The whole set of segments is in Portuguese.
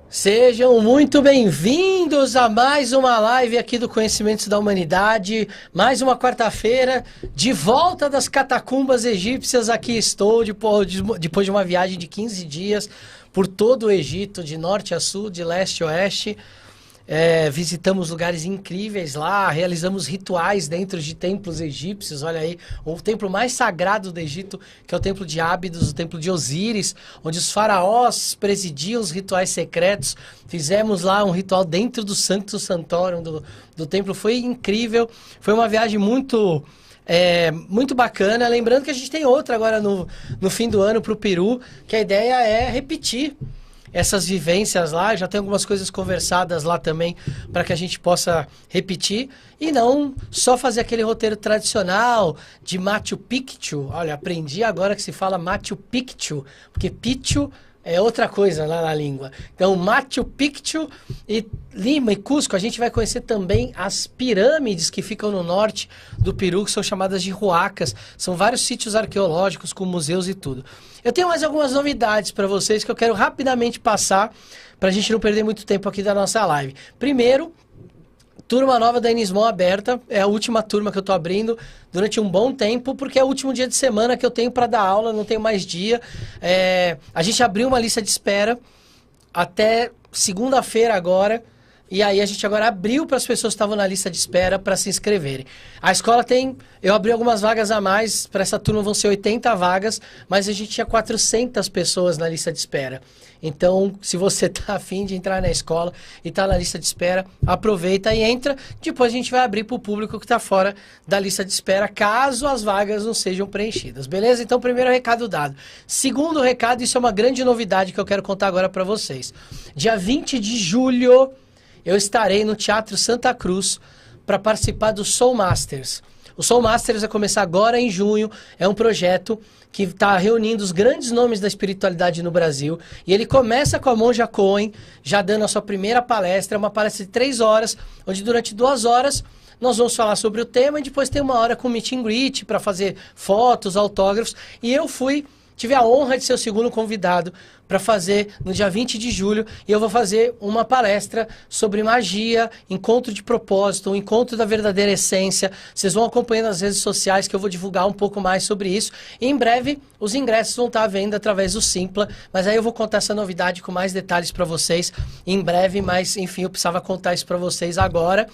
Sejam muito bem-vindos a mais uma live aqui do Conhecimentos da Humanidade. Mais uma quarta-feira, de volta das catacumbas egípcias. Aqui estou, depois de uma viagem de 15 dias por todo o Egito, de norte a sul, de leste a oeste. Visitamos lugares incríveis lá, realizamos rituais dentro de templos egípcios. Olha aí, o templo mais sagrado do Egito, que é o templo de Ábidos, o templo de Osíris, onde os faraós presidiam os rituais secretos. Fizemos lá um ritual dentro do Sanctus Sanctorum do templo. Foi incrível, foi uma viagem muito bacana. Lembrando que a gente tem outra agora no fim do ano para o Peru, que a ideia é repetir essas vivências lá. Já tem algumas coisas conversadas lá também para que a gente possa repetir e não só fazer aquele roteiro tradicional de Machu Picchu. Olha, aprendi agora que se fala Machu Picchu, porque Picchu é outra coisa lá na língua. Então, Machu Picchu e Lima e Cusco, a gente vai conhecer também as pirâmides que ficam no norte do Peru, que são chamadas de huacas. São vários sítios arqueológicos com museus e tudo. Eu tenho mais algumas novidades para vocês que eu quero rapidamente passar para a gente não perder muito tempo aqui da nossa live. Primeiro, turma nova da Enismon aberta, é a última turma que eu tô abrindo durante um bom tempo, porque é o último dia de semana que eu tenho para dar aula, não tenho mais dia. A gente abriu uma lista de espera até segunda-feira agora, e aí a gente agora abriu para as pessoas que estavam na lista de espera para se inscreverem. A escola eu abri algumas vagas a mais, para essa turma vão ser 80 vagas, mas a gente tinha 400 pessoas na lista de espera. Então, se você está afim de entrar na escola e está na lista de espera, aproveita e entra. Depois a gente vai abrir para o público que está fora da lista de espera, caso as vagas não sejam preenchidas. Beleza? Então, primeiro recado dado. Segundo recado, isso é uma grande novidade que eu quero contar agora para vocês. Dia 20 de julho, eu estarei no Teatro Santa Cruz para participar do Soul Masters. O Soul Masters vai começar agora em junho. É um projeto que está reunindo os grandes nomes da espiritualidade no Brasil. E ele começa com a Monja Coen, já dando a sua primeira palestra. É uma palestra de 3 horas, onde durante 2 horas nós vamos falar sobre o tema. E depois tem 1 hora com meet and greet para fazer fotos, autógrafos. E eu tive a honra de ser o segundo convidado para fazer no dia 20 de julho, e eu vou fazer uma palestra sobre magia, encontro de propósito, um encontro da verdadeira essência. Vocês vão acompanhando nas redes sociais que eu vou divulgar um pouco mais sobre isso. E em breve os ingressos vão estar à venda através do Simpla, mas aí eu vou contar essa novidade com mais detalhes para vocês em breve, mas enfim, eu precisava contar isso para vocês agora,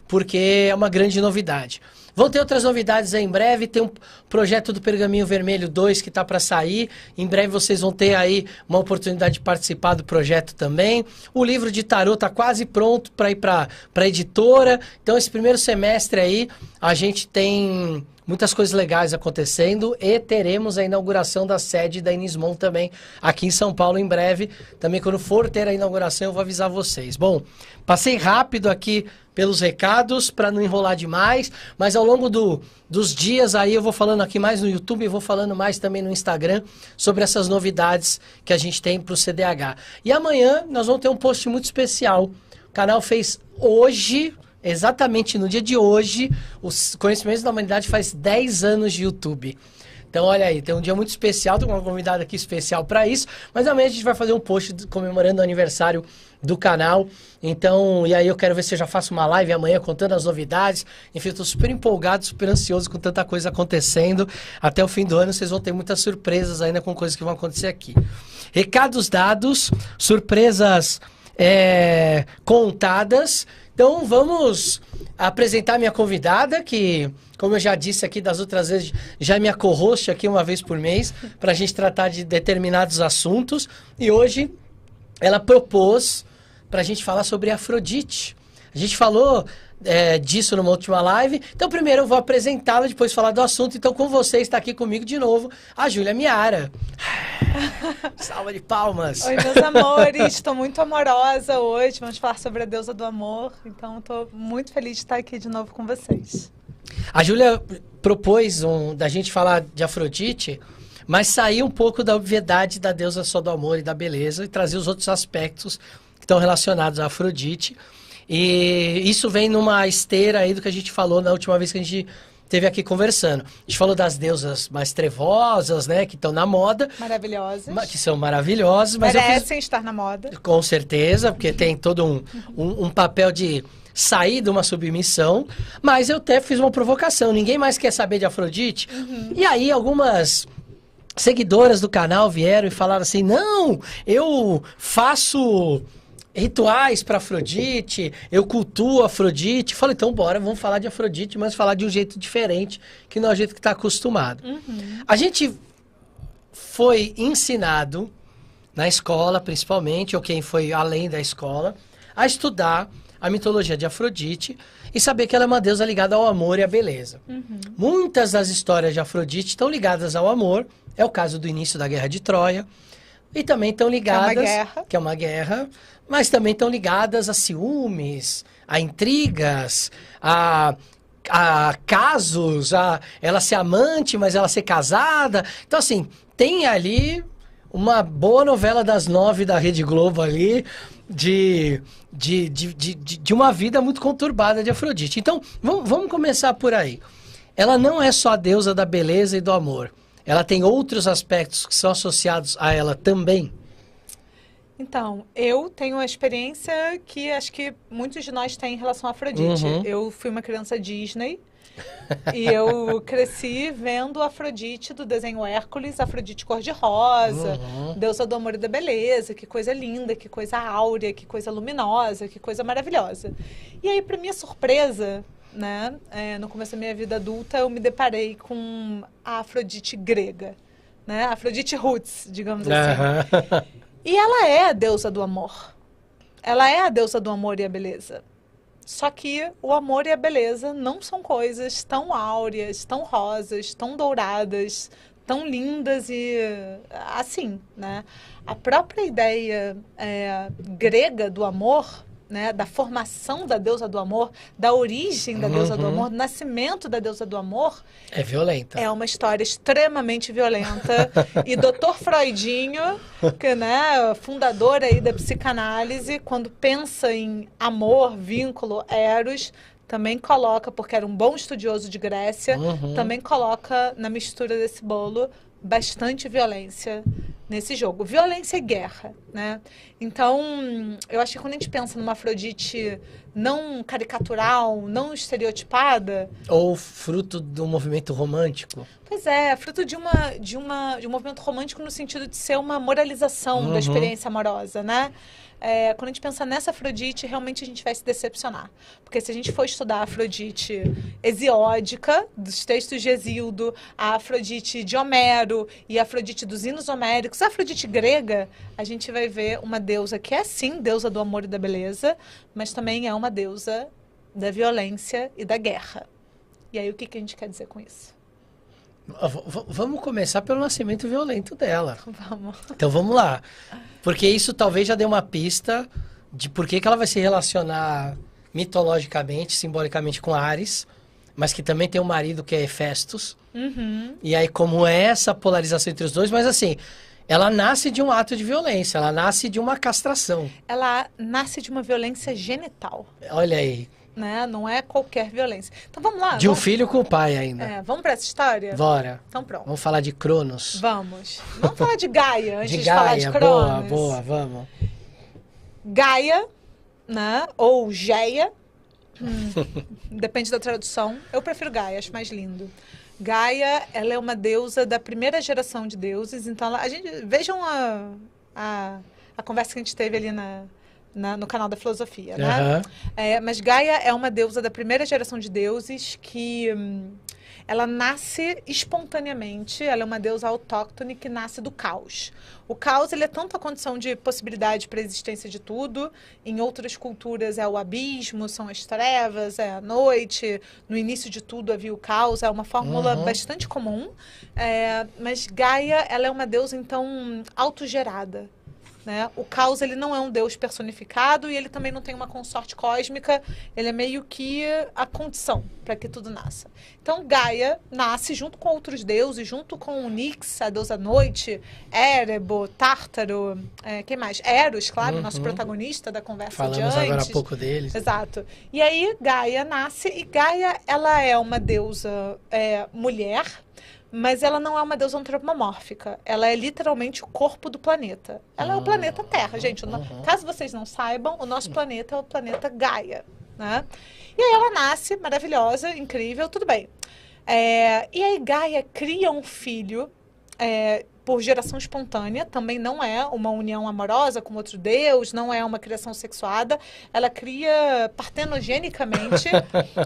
porque é uma grande novidade. Vão ter outras novidades aí em breve, tem um projeto do Pergaminho Vermelho 2 que está para sair, em breve vocês vão ter aí uma oportunidade de participar do projeto também. O livro de tarô está quase pronto para ir para a editora, então esse primeiro semestre aí a gente tem muitas coisas legais acontecendo e teremos a inauguração da sede da Enismon também aqui em São Paulo em breve. Também quando for ter a inauguração eu vou avisar vocês. Bom, passei rápido aqui pelos recados para não enrolar demais, mas ao longo dos dias aí eu vou falando aqui mais no YouTube e vou falando mais também no Instagram sobre essas novidades que a gente tem para o CDH. E amanhã nós vamos ter um post muito especial. O canal fez hoje, exatamente no dia de hoje, os Conhecimentos da Humanidade faz 10 anos de YouTube. Então, olha aí, tem um dia muito especial, tem uma convidada aqui especial para isso, mas amanhã a gente vai fazer um post comemorando o aniversário do canal. Então, e aí eu quero ver se eu já faço uma live amanhã contando as novidades. Enfim, eu tô super empolgado, super ansioso com tanta coisa acontecendo. Até o fim do ano vocês vão ter muitas surpresas ainda com coisas que vão acontecer aqui. Recados dados, surpresas contadas. Então vamos apresentar minha convidada, que, como eu já disse aqui das outras vezes, já é minha co-host aqui uma vez por mês, para a gente tratar de determinados assuntos. E hoje ela propôs para a gente falar sobre Afrodite. A gente falou disso numa última live. Então primeiro eu vou apresentá-la, depois falar do assunto. Então com você está aqui comigo de novo a Júlia Miara. Salva de palmas. Oi, meus amores, estou muito amorosa hoje. Vamos falar sobre a deusa do amor. Então estou muito feliz de estar aqui de novo com vocês. A Júlia propôs da gente falar de Afrodite mas sair um pouco da obviedade da deusa só do amor e da beleza e trazer os outros aspectos que estão relacionados a Afrodite. E isso vem numa esteira aí do que a gente falou na última vez que a gente esteve aqui conversando. A gente falou das deusas mais trevosas, né, que estão na moda. Maravilhosas. Que são maravilhosas. Mas merecem estar na moda. Com certeza, porque tem todo um papel de sair de uma submissão. Mas eu até fiz uma provocação. Ninguém mais quer saber de Afrodite. E aí algumas seguidoras do canal vieram e falaram assim, não, eu faço rituais para Afrodite, eu cultuo Afrodite. Falei, então bora, vamos falar de Afrodite, mas falar de um jeito diferente, que não é o jeito que está acostumado. A gente foi ensinado, na escola principalmente, ou quem foi além da escola, a estudar a mitologia de Afrodite e saber que ela é uma deusa ligada ao amor e à beleza. Muitas das histórias de Afrodite estão ligadas ao amor, é o caso do início da Guerra de Troia, e também estão ligadas... Que é uma guerra, mas também estão ligadas a ciúmes, a intrigas, a casos, a ela ser amante, mas ela ser casada. Então, assim, tem ali uma boa novela das 9 da Rede Globo ali, de uma vida muito conturbada de Afrodite. Então, vamos começar por aí. Ela não é só a deusa da beleza e do amor. Ela tem outros aspectos que são associados a ela também. Então, eu tenho uma experiência que acho que muitos de nós têm em relação a Afrodite. Eu fui uma criança Disney e eu cresci vendo Afrodite do desenho Hércules, Afrodite cor-de-rosa, deusa do amor e da beleza, que coisa linda, que coisa áurea, que coisa luminosa, que coisa maravilhosa. E aí, para minha surpresa, né, no começo da minha vida adulta, eu me deparei com a Afrodite grega, né, a Afrodite roots, digamos assim. E ela é a deusa do amor. Ela é a deusa do amor e a beleza. Só que o amor e a beleza não são coisas tão áureas, tão rosas, tão douradas, tão lindas e assim, né? A própria ideia grega do amor, né, da formação da deusa do amor, da origem da deusa do amor, do nascimento da deusa do amor... É violenta. É uma história extremamente violenta. E Dr. Freudinho, que, né, fundador aí da psicanálise, quando pensa em amor, vínculo, eros, também coloca, porque era um bom estudioso de Grécia, também coloca na mistura desse bolo bastante violência nesse jogo. Violência e guerra, né? Então, eu acho que quando a gente pensa numa Afrodite não caricatural, não estereotipada... Ou fruto do movimento romântico. Pois é, fruto de um movimento romântico no sentido de ser uma moralização da experiência amorosa, né? Quando a gente pensa nessa Afrodite, realmente a gente vai se decepcionar. Porque se a gente for estudar a Afrodite hesiódica, dos textos de Hesíodo, a Afrodite de Homero e a Afrodite dos hinos homéricos, a Afrodite grega, a gente vai ver uma deusa que é sim deusa do amor e da beleza, mas também é uma deusa da violência e da guerra. E aí o que a gente quer dizer com isso? Vamos começar pelo nascimento violento dela. Vamos. Então vamos lá. Porque isso talvez já dê uma pista de por que ela vai se relacionar mitologicamente, simbolicamente com Ares, mas que também tem um marido que é Hefestos. E aí como é essa polarização entre os dois, mas assim, ela nasce de um ato de violência, ela nasce de uma castração. Ela nasce de uma violência genital. Olha aí. Né? Não é qualquer violência. Então vamos lá. De um filho com o pai ainda. Vamos para essa história? Bora. Então pronto. Vamos falar de Cronos. Vamos falar de Gaia antes de falar de Cronos. Boa, vamos. Gaia, né? Ou Geia. Depende da tradução. Eu prefiro Gaia, acho mais lindo. Gaia, ela é uma deusa da primeira geração de deuses. Então, vejam a conversa que a gente teve ali no canal da filosofia, né? Mas Gaia é uma deusa da primeira geração de deuses que ela nasce espontaneamente, ela é uma deusa autóctone que nasce do caos. O caos, ele é tanto a condição de possibilidade para a existência de tudo, em outras culturas é o abismo, são as trevas, é a noite, no início de tudo havia o caos, é uma fórmula bastante comum, mas Gaia, ela é uma deusa, então, autogerada. né? O caos, ele não é um deus personificado e ele também não tem uma consorte cósmica, ele é meio que a condição para que tudo nasça. Então, Gaia nasce junto com outros deuses, junto com Nix, a deusa noite, Erebo, Tártaro, quem mais? Eros, claro, nosso protagonista da conversa Falamos de antes. agora há pouco deles. Exato. E aí, Gaia nasce, e Gaia, ela é uma deusa mulher, mas ela não é uma deusa antropomórfica. Ela é literalmente o corpo do planeta. Ela é o planeta Terra, gente. Caso vocês não saibam, o nosso planeta é o planeta Gaia, né? E aí ela nasce, maravilhosa, incrível, tudo bem. E aí Gaia cria um filho por geração espontânea, também não é uma união amorosa com outro deus, não é uma criação sexuada. Ela cria partenogenicamente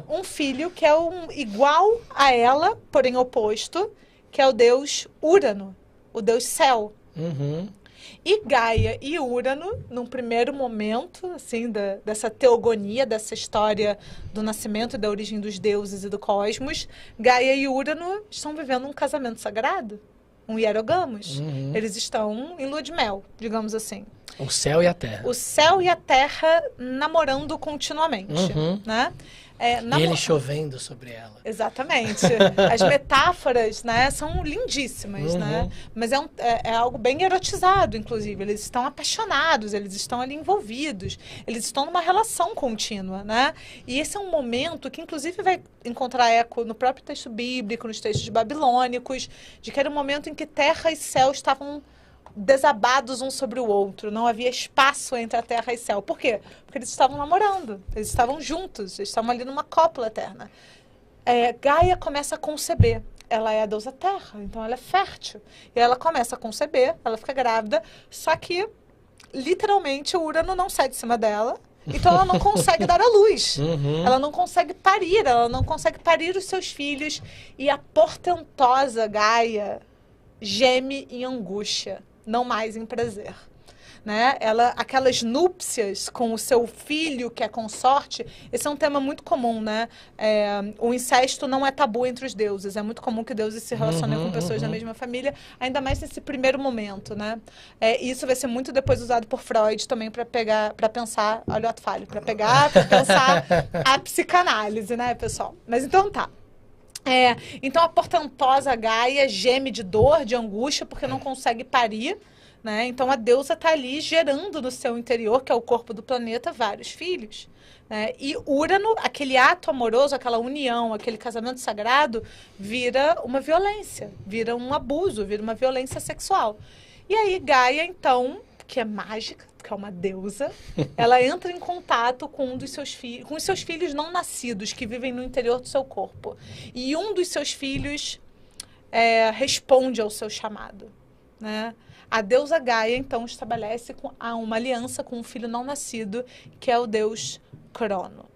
um filho que é igual a ela, porém oposto, que é o deus Urano, o deus céu. E Gaia e Urano, num primeiro momento, assim, dessa teogonia, dessa história do nascimento e da origem dos deuses e do cosmos, Gaia e Urano estão vivendo um casamento sagrado. Um hierogamos. Eles estão em lua de mel, digamos assim. O céu e a terra. O céu e a terra namorando continuamente, né? E ele chovendo sobre ela. Exatamente. As metáforas, né, são lindíssimas, né? Mas é algo bem erotizado, inclusive. Eles estão apaixonados, eles estão ali envolvidos, eles estão numa relação contínua, né? E esse é um momento que, inclusive, vai encontrar eco no próprio texto bíblico, nos textos babilônicos, de que era um momento em que terra e céu estavam desabados um sobre o outro, não havia espaço entre a terra e céu. Por quê? Porque eles estavam namorando, eles estavam juntos, eles estavam ali numa cópula eterna. Gaia começa a conceber, ela é a deusa terra, então ela é fértil, e ela começa a conceber, ela fica grávida, só que literalmente o Urano não sai de cima dela, então ela não consegue dar à luz, ela não consegue parir os seus filhos, e a portentosa Gaia geme em angústia, não mais em prazer, né? Aquelas núpcias com o seu filho, que é consorte, esse é um tema muito comum, né? O incesto não é tabu entre os deuses, é muito comum que deuses se relacionem com pessoas da mesma família, ainda mais nesse primeiro momento, né? Isso vai ser muito depois usado por Freud também para pensar, olha o ato falho, para pensar a psicanálise, né, pessoal? Mas então tá. Então a portentosa Gaia geme de dor, de angústia, porque não consegue parir, né? Então a deusa está ali gerando no seu interior, que é o corpo do planeta, vários filhos, né? E Urano, aquele ato amoroso, aquela união, aquele casamento sagrado, vira uma violência, vira um abuso, vira uma violência sexual. E aí Gaia, então, que é mágica, que é uma deusa, ela entra em contato com um dos seus filhos, com os seus filhos não nascidos, que vivem no interior do seu corpo. E um dos seus filhos responde ao seu chamado, né? A deusa Gaia, então, estabelece uma aliança com um filho não nascido, que é o deus Crono,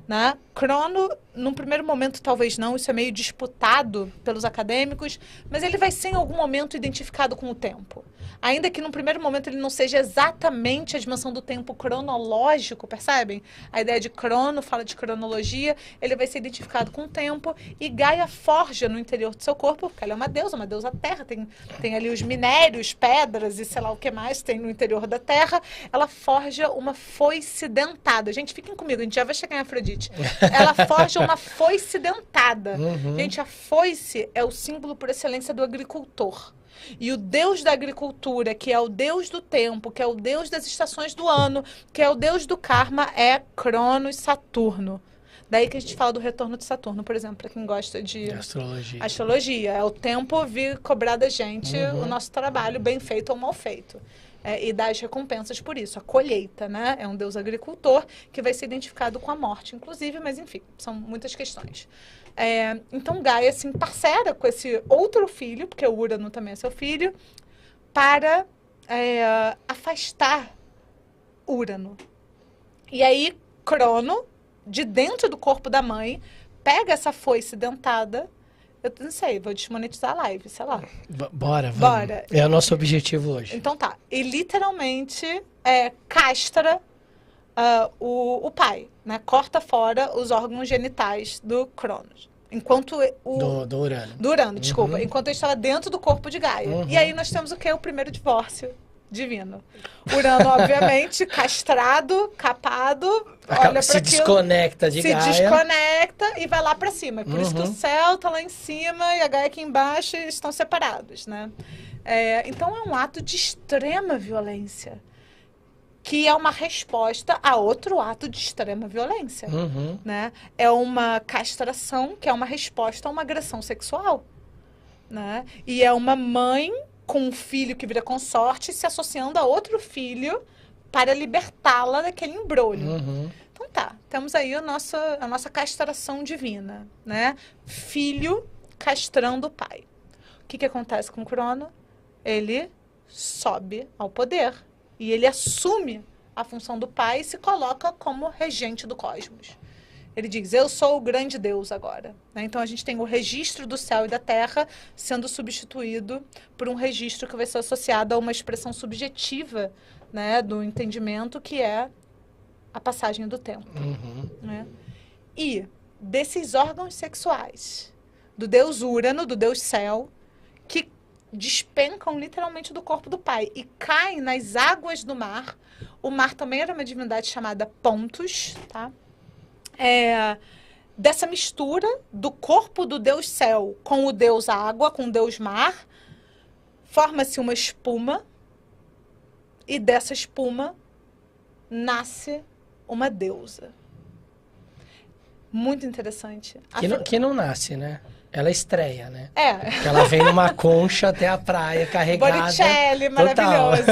né? Crono, num primeiro momento, talvez não, isso é meio disputado pelos acadêmicos, mas ele vai ser em algum momento identificado com o tempo. Ainda que num primeiro momento ele não seja exatamente a dimensão do tempo cronológico, percebem? A ideia de crono fala de cronologia, ele vai ser identificado com o tempo, e Gaia forja no interior do seu corpo, porque ela é uma deusa terra, tem ali os minérios, pedras e sei lá o que mais tem no interior da terra, ela forja uma foice dentada. Gente, fiquem comigo, a gente já vai chegar em Afrodite. Ela forja uma foice dentada. Gente, a foice é o símbolo por excelência do agricultor. E o deus da agricultura, que é o deus do tempo, que é o deus das estações do ano, que é o deus do karma, é Cronos Saturno. Daí que a gente fala do retorno de Saturno, por exemplo, para quem gosta de astrologia. É o tempo vir cobrar da gente o nosso trabalho, bem feito ou mal feito. E dar as recompensas por isso. A colheita, né? É um deus agricultor que vai ser identificado com a morte, inclusive, mas enfim, são muitas questões. Então Gaia se parcera com esse outro filho, porque o Urano também é seu filho, para afastar Urano. E aí Crono, de dentro do corpo da mãe, pega essa foice dentada. Eu não sei, vou desmonetizar a live, sei lá. Bora. É o nosso objetivo hoje. Então tá. E literalmente castra o pai, né? Corta fora os órgãos genitais do Cronos. Enquanto do Urano. Do Urano, desculpa. Enquanto ele estava dentro do corpo de Gaia. E aí nós temos o quê? O primeiro divórcio divino. Urano, obviamente, castrado, capado, olha para se desconecta de Gaia. Se desconecta e vai lá para cima. Por isso que o céu tá lá em cima e a Gaia aqui embaixo e estão separados, né? Então é um ato de extrema violência, que é uma resposta a outro ato de extrema violência, né? É uma castração, que é uma resposta a uma agressão sexual, né? E é uma mãe com um filho que vira consorte se associando a outro filho para libertá-la daquele embrulho. Então tá, temos aí a nossa castração divina, né? Filho castrando o pai. O que acontece com o Crono? Ele sobe ao poder e ele assume a função do pai e se coloca como regente do cosmos. Ele diz, eu sou o grande Deus agora. Né? Então, a gente tem o registro do céu e da terra sendo substituído por um registro que vai ser associado a uma expressão subjetiva, né, do entendimento, que é a passagem do tempo. Né? E desses órgãos sexuais, do deus Urano, do deus céu, que despencam literalmente do corpo do pai e caem nas águas do mar. O mar também era uma divindade chamada Pontus, tá? Dessa mistura do corpo do deus céu com o deus água, com o deus mar, forma-se uma espuma e dessa espuma nasce uma deusa. Muito interessante. Que não nasce, né? Ela estreia, né? Que ela vem numa concha até a praia, carregada. Botticelli, maravilhoso.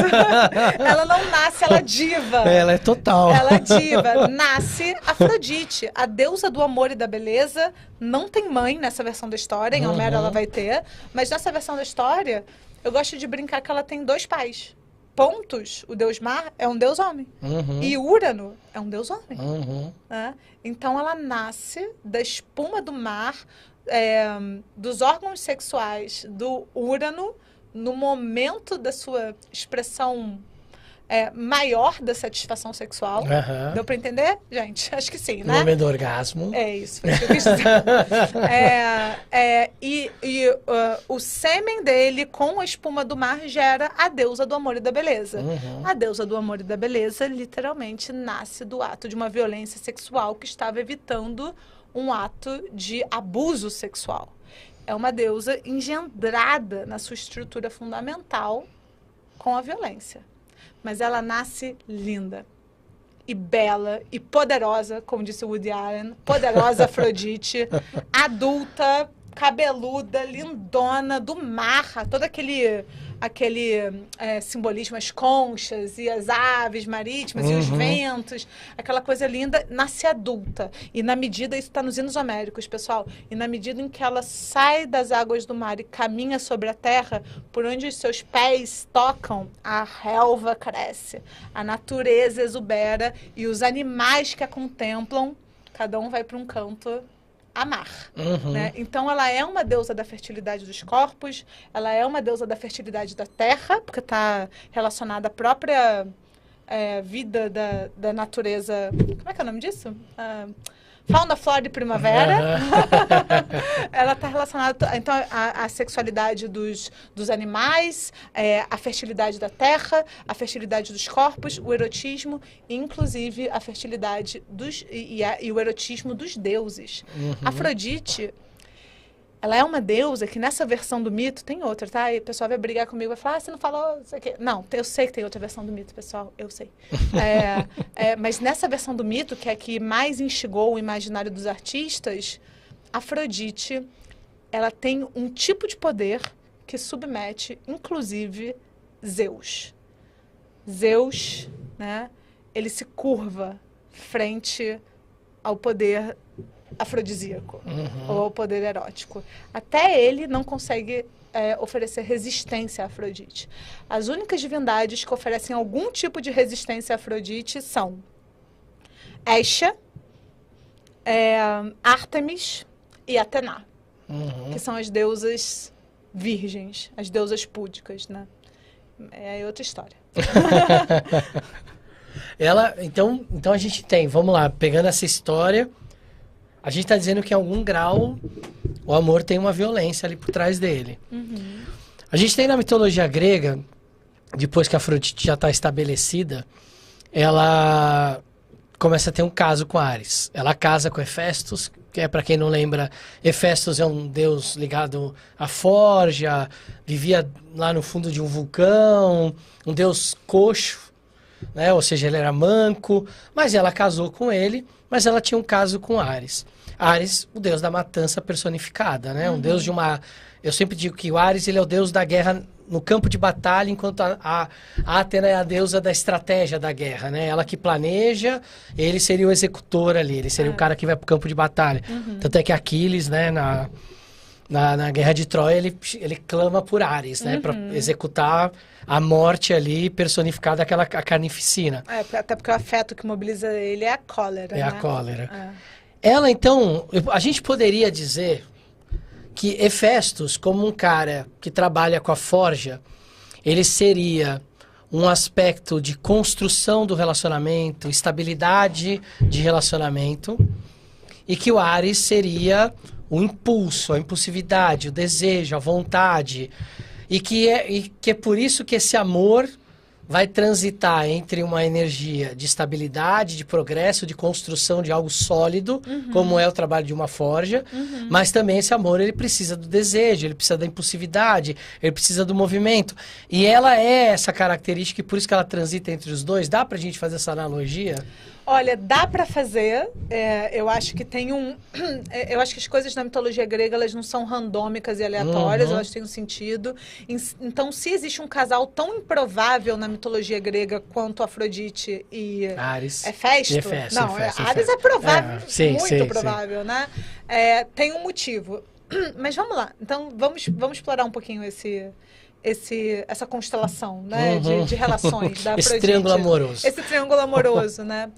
Ela não nasce, ela diva. Ela é total. Ela diva. Nasce Afrodite, a deusa do amor e da beleza. Não tem mãe nessa versão da história, em Homero ela vai ter. Mas nessa versão da história, eu gosto de brincar que ela tem dois pais. Pontus, o deus mar, é um deus homem. E Urano é um deus homem. Né? Então ela nasce da espuma do mar, dos órgãos sexuais do Urano, no momento da sua expressão maior da satisfação sexual. Deu para entender, gente? Acho que sim, né? No momento do orgasmo. É isso, foi o que eu quis dizer. O sêmen dele com a espuma do mar gera a deusa do amor e da beleza. A deusa do amor e da beleza literalmente nasce do ato de uma violência sexual que estava evitando um ato de abuso sexual. É uma deusa engendrada na sua estrutura fundamental com a violência. Mas ela nasce linda e bela e poderosa, como disse Woody Allen, poderosa Afrodite, adulta, cabeluda, lindona, do mar, todo aquele simbolismo, as conchas e as aves marítimas e os ventos, aquela coisa linda, nasce adulta. E na medida, isso está nos hinos homéricos, pessoal, e na medida em que ela sai das águas do mar e caminha sobre a terra, por onde os seus pés tocam, a relva cresce, a natureza exubera e os animais que a contemplam, cada um vai para um canto amar. Né? Então, ela é uma deusa da fertilidade dos corpos, ela é uma deusa da fertilidade da terra, porque está relacionada à própria vida da natureza. Como é que é o nome disso? Fauna, flora e primavera. Ela está relacionada, então, à sexualidade dos animais, à fertilidade da terra, à fertilidade dos corpos, o erotismo, inclusive a fertilidade e o erotismo dos deuses. Afrodite, ela é uma deusa que nessa versão do mito, tem outra, tá? E o pessoal vai brigar comigo, vai falar, você não falou isso aqui. Não, eu sei que tem outra versão do mito, pessoal, eu sei. Mas nessa versão do mito, que é a que mais instigou o imaginário dos artistas, Afrodite, ela tem um tipo de poder que submete, inclusive, Zeus. Zeus, né, ele se curva frente ao poder afrodisíaco ou ao poder erótico. Até ele não consegue oferecer resistência a Afrodite. As únicas divindades que oferecem algum tipo de resistência a Afrodite são Hestia, Ártemis e Atena, que são as deusas virgens, as deusas púdicas, né? É outra história. Então a gente tem, vamos lá, pegando essa história, a gente está dizendo que em algum grau o amor tem uma violência ali por trás dele. A gente tem na mitologia grega depois que a Afrodite já está estabelecida, ela começa a ter um caso com Ares. Ela casa com Hefestos, que é, para quem não lembra, Hefestos é um deus ligado à forja, vivia lá no fundo de um vulcão, um deus coxo, né? Ou seja, ele era manco, mas ela casou com ele, mas ela tinha um caso com Ares. Ares, o deus da matança personificada, né? Um deus de uma... Eu sempre digo que o Ares, ele é o deus da guerra no campo de batalha, enquanto a Atena é a deusa da estratégia da guerra, né? Ela que planeja, ele seria o executor ali, ele seria o cara que vai pro campo de batalha. Tanto é que Aquiles, né, na guerra de Troia, ele clama por Ares, né? Para executar a morte ali personificada, a carnificina. Até porque o afeto que mobiliza ele é a cólera, É, né? a cólera. Ela, então, a gente poderia dizer que Hefestos, como um cara que trabalha com a forja, ele seria um aspecto de construção do relacionamento, estabilidade de relacionamento, e que o Ares seria o impulso, a impulsividade, o desejo, a vontade, e que é por isso que esse amor vai transitar entre uma energia de estabilidade, de progresso, de construção de algo sólido, como é o trabalho de uma forja, mas também esse amor, ele precisa do desejo, ele precisa da impulsividade, ele precisa do movimento. E ela é essa característica, e por isso que ela transita entre os dois. Dá pra gente fazer essa analogia? Olha, dá para fazer. Eu acho que tem eu acho que as coisas na mitologia grega, elas não são randômicas e aleatórias, elas têm um sentido. Então, se existe um casal tão improvável na mitologia grega quanto Afrodite e Ares. Hefesto, Ares é provável, muito provável, né? Tem um motivo. Mas vamos lá. Então, vamos explorar um pouquinho essa constelação, né, de relações da Afrodite. Esse triângulo amoroso. Esse triângulo amoroso, né?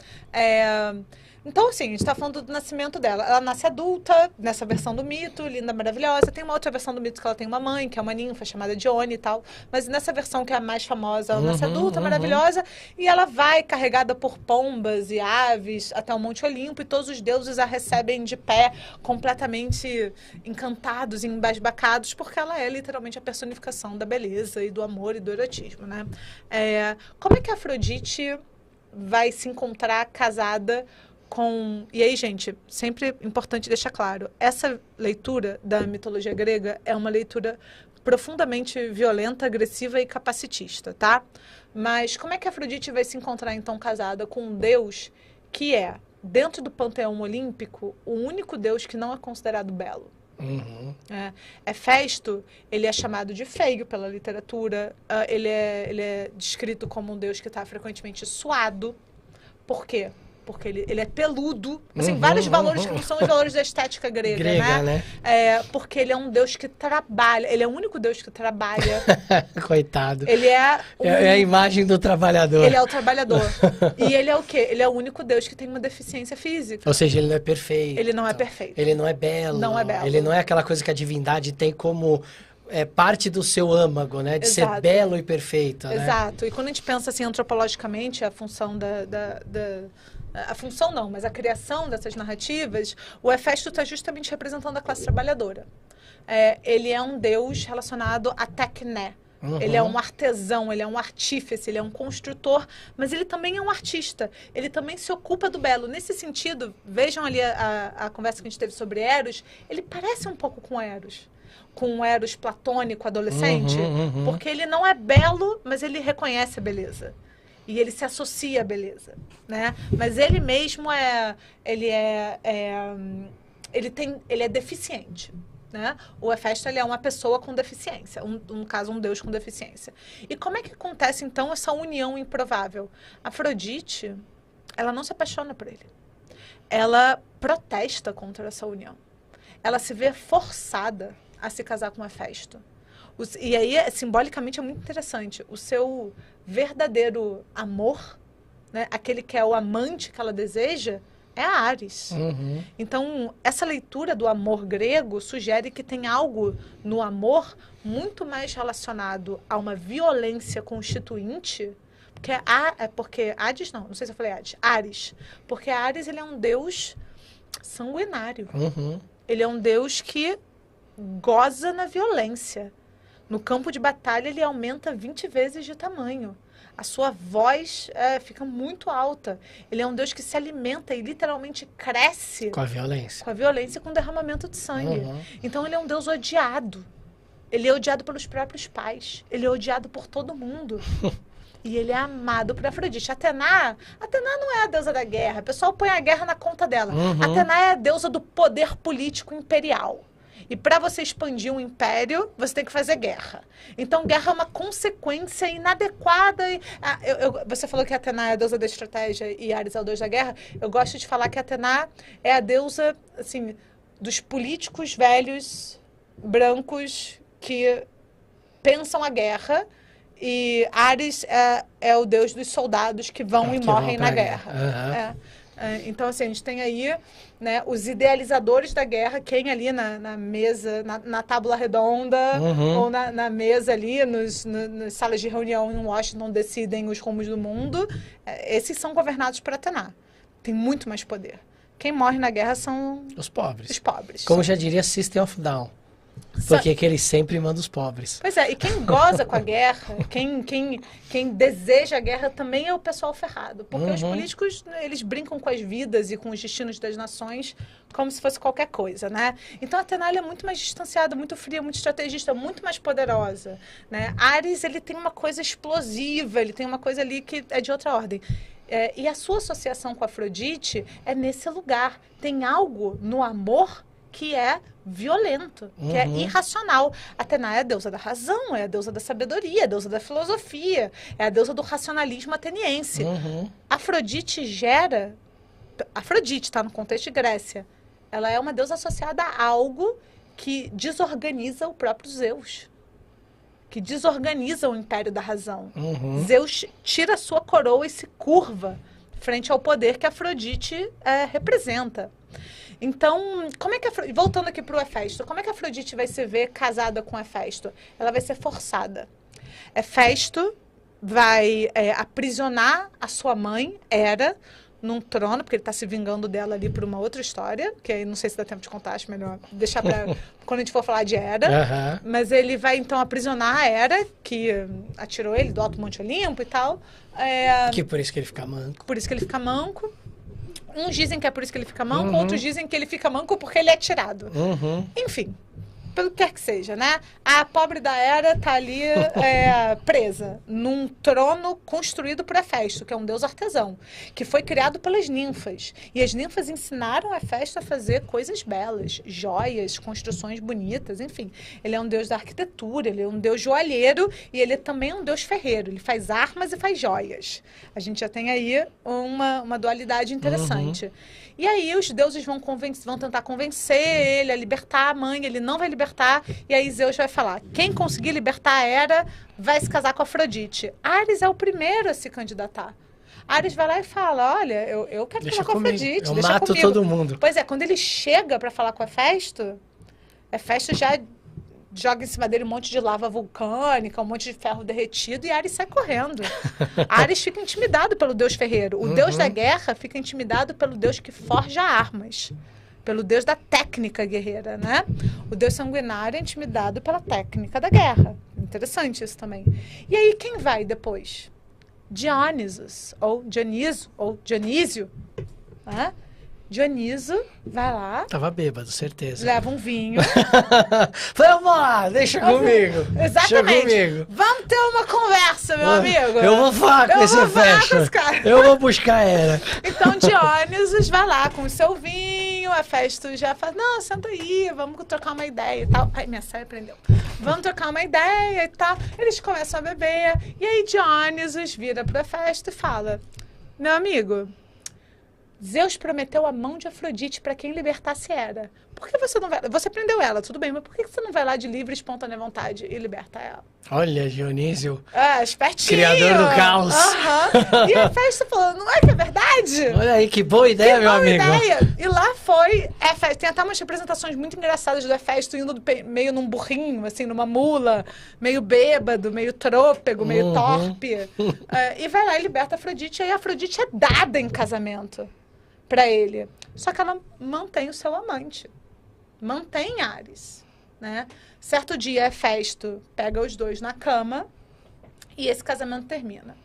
Então, assim, a gente está falando do nascimento dela. Ela nasce adulta, nessa versão do mito, linda, maravilhosa. Tem uma outra versão do mito que ela tem uma mãe, que é uma ninfa chamada Dione e tal. Mas nessa versão que é a mais famosa, ela nasce adulta, maravilhosa. E ela vai carregada por pombas e aves até o Monte Olimpo. E todos os deuses a recebem de pé, completamente encantados e embasbacados, porque ela é literalmente a personificação da beleza e do amor e do erotismo, né? Como é que a Afrodite vai se encontrar casada com... E aí, gente, sempre importante deixar claro, essa leitura da mitologia grega é uma leitura profundamente violenta, agressiva e capacitista, tá? Mas como é que a Afrodite vai se encontrar, então, casada com um deus que é, dentro do panteão olímpico, o único deus que não é considerado belo? Hefesto, ele é chamado de feio pela literatura, ele é descrito como um deus que está frequentemente suado. Por quê? Porque ele é peludo, assim, vários valores que não são os valores da estética grega, né? Porque ele é um deus que trabalha, ele é o único deus que trabalha. Coitado. Ele é a imagem do trabalhador. Ele é o trabalhador. E ele é o quê? Ele é o único deus que tem uma deficiência física. Ou seja, ele não é perfeito. Ele não é perfeito. Ele não é belo. Não é belo. Ele não é aquela coisa que a divindade tem como... parte do seu âmago, né? De ser belo e perfeito. Exato. Né? E quando a gente pensa assim antropologicamente, a função a função não, mas a criação dessas narrativas, o Hefesto está justamente representando a classe trabalhadora. Ele é um deus relacionado a tecné. Ele é um artesão, ele é um artífice, ele é um construtor, mas ele também é um artista. Ele também se ocupa do belo. Nesse sentido, vejam ali a conversa que a gente teve sobre Eros, ele parece um pouco com Eros. Com o Eros platônico, adolescente, porque ele não é belo, mas ele reconhece a beleza. E ele se associa à beleza, né? Mas ele mesmo ele é deficiente, né? O Hefesto, ele é uma pessoa com deficiência, no caso, um deus com deficiência. E como é que acontece, então, essa união improvável? Afrodite, ela não se apaixona por ele. Ela protesta contra essa união. Ela se vê forçada a se casar com Hefesto. E aí, simbolicamente, é muito interessante. O seu verdadeiro amor, né, aquele que é o amante que ela deseja, é a Ares. Então, essa leitura do amor grego sugere que tem algo no amor muito mais relacionado a uma violência constituinte, porque Hades, não sei se eu falei Hades, Ares. Porque Ares, ele é um deus sanguinário. Ele é um deus que goza na violência. No campo de batalha, ele aumenta 20 vezes de tamanho. A sua voz fica muito alta. Ele é um Deus que se alimenta e literalmente cresce. Com a violência. Com a violência e com o derramamento de sangue. Então, ele é um Deus odiado. Ele é odiado pelos próprios pais. Ele é odiado por todo mundo. E ele é amado por Afrodite. Atena não é a deusa da guerra. O pessoal põe a guerra na conta dela. Atena é a deusa do poder político imperial. E para você expandir um império, você tem que fazer guerra. Então, guerra é uma consequência inadequada. Você falou que Atena é a deusa da estratégia e Ares é o deus da guerra. Eu gosto de falar que Atena é a deusa, assim, dos políticos velhos, brancos, que pensam a guerra. E Ares é o deus dos soldados que vão e morrem na guerra. Então, assim, a gente tem aí, né, os idealizadores da guerra, quem ali na mesa, na tábua redonda, ou na mesa ali, nas salas de reunião em Washington, decidem os rumos do mundo. Esses são governados por Atena. Tem muito mais poder. Quem morre na guerra são os pobres. Os pobres. Como já diria System of Down. Porque que ele sempre manda os pobres. Pois é, e quem goza com a guerra, quem deseja a guerra também é o pessoal ferrado. Porque os políticos, eles brincam com as vidas e com os destinos das nações como se fosse qualquer coisa, né? Então a Atena é muito mais distanciada, muito fria, muito estrategista, muito mais poderosa, né? Ares, ele tem uma coisa explosiva, ele tem uma coisa ali que é de outra ordem. E a sua associação com Afrodite é nesse lugar. Tem algo no amor que é violento, que é irracional. Atena é a deusa da razão, é a deusa da sabedoria, é a deusa da filosofia, é a deusa do racionalismo ateniense. Afrodite está no contexto de Grécia. Ela é uma deusa associada a algo que desorganiza o próprio Zeus, que desorganiza o império da razão. Zeus tira a sua coroa e se curva frente ao poder que Afrodite representa. Então, voltando aqui para o Hefesto, como é que a Afrodite vai se ver casada com Hefesto? Ela vai ser forçada. Hefesto vai aprisionar a sua mãe, Hera, num trono, porque ele está se vingando dela ali por uma outra história, que aí não sei se dá tempo de contar, acho melhor deixar para quando a gente for falar de Hera. Mas ele vai, então, aprisionar a Hera, que atirou ele do Alto Monte Olimpo e tal. Que por isso que ele fica manco. Por isso que ele fica manco. Uns dizem que é por isso que ele fica manco, outros dizem que ele fica manco porque ele é tirado. Enfim, pelo que quer que seja, né? A pobre da Hera tá ali presa num trono construído por Hefesto, que é um deus artesão, que foi criado pelas ninfas. E as ninfas ensinaram Hefesto a fazer coisas belas, joias, construções bonitas, enfim. Ele é um deus da arquitetura, ele é um deus joalheiro e ele também é um deus ferreiro. Ele faz armas e faz joias. A gente já tem aí uma dualidade interessante. E aí os deuses vão tentar convencer ele a libertar a mãe, ele não vai libertar, e aí Zeus vai falar, quem conseguir libertar a Hera vai se casar com Afrodite. Ares é o primeiro a se candidatar. Ares vai lá e fala, olha, eu quero casar com Afrodite, eu mato todo mundo. Pois é, quando ele chega para falar com Hefesto já joga em cima dele um monte de lava vulcânica, um monte de ferro derretido, e Ares sai correndo. Ares fica intimidado pelo deus ferreiro. O deus da guerra fica intimidado pelo deus que forja armas, pelo deus da técnica guerreira, né? O deus sanguinário é intimidado pela técnica da guerra. Interessante isso também. E aí, quem vai depois? Dionysus, ou Dioniso, ou Dionísio, né? Dioniso vai lá. Tava bêbado, certeza. Leva um vinho. Vamos lá, deixa comigo. Exatamente. Deixa comigo. Vamos ter uma conversa, meu amigo. Eu vou falar com esse Hefesto. Eu vou buscar ela. Então Dionysus vai lá com o seu vinho. Hefesto já fala, não, senta aí, vamos trocar uma ideia e tal. Ai, minha saia prendeu. Vamos trocar uma ideia e tal. Eles começam a beber. E aí Dionysus vira pro Hefesto e fala, meu amigo, Zeus prometeu a mão de Afrodite para quem libertasse Hera. Por que você não vai... Você prendeu ela, tudo bem, mas por que você não vai lá de livre e espontânea vontade e liberta ela? Olha, Dionísio. Espertinho. Criador do caos. E a Hefesto falou, não é que é verdade? Olha aí, que boa ideia, meu amigo. Ideia. E lá foi Hefesto. Tem até umas representações muito engraçadas do Hefesto indo meio num burrinho, assim, numa mula, meio bêbado, meio trôpego, meio torpe. E vai lá e liberta Afrodite. E aí a Afrodite é dada em casamento para ele. Só que ela mantém o seu amante. Mantém Ares. né? Certo dia, Hefesto pega os dois na cama e esse casamento termina.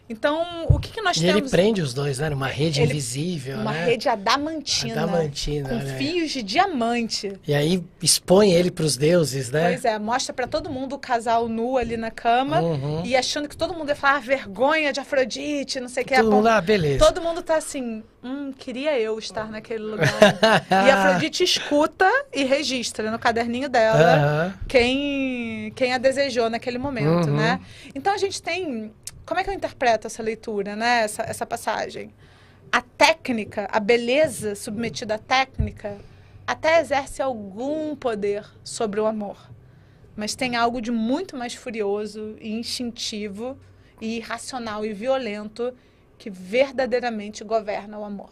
Então, o que nós e temos... ele prende os dois, né? Numa rede invisível, uma né? rede adamantina. Adamantina, com né? fios de diamante. E aí expõe ele para os deuses, né? Pois é, mostra para todo mundo o casal nu ali na cama e achando que todo mundo ia falar vergonha de Afrodite, não sei o que. Todo mundo, beleza. Todo mundo tá assim, queria eu estar naquele lugar. E a Afrodite escuta e registra no caderninho dela quem a desejou naquele momento, né? Então a gente tem... Como é que eu interpreto essa leitura, né? Essa passagem? A técnica, a beleza submetida à técnica, até exerce algum poder sobre o amor. Mas tem algo de muito mais furioso e instintivo e irracional e violento que verdadeiramente governa o amor.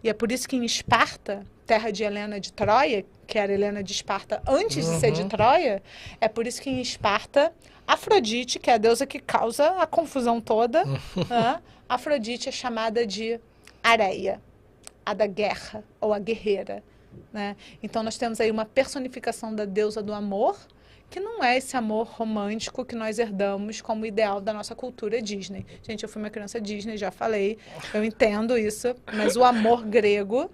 E é por isso que em Esparta, terra de Helena de Troia, que era Helena de Esparta antes de ser de Troia, é por isso que em Esparta, Afrodite, que é a deusa que causa a confusão toda, Afrodite é chamada de Areia, a da guerra, ou a guerreira, né? Então nós temos aí uma personificação da deusa do amor, que não é esse amor romântico que nós herdamos como ideal da nossa cultura Disney. Gente, eu fui uma criança Disney, já falei, eu entendo isso, mas o amor grego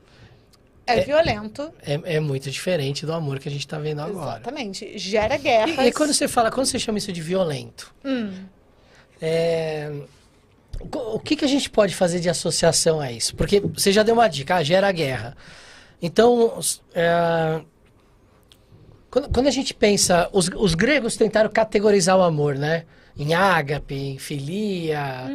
é violento. É muito diferente do amor que a gente está vendo agora. Exatamente, gera guerras. E quando você chama isso de violento, o que a gente pode fazer de associação a isso? Porque você já deu uma dica, gera guerra. Então, quando a gente pensa, os gregos tentaram categorizar o amor, né? Em ágape, em filia,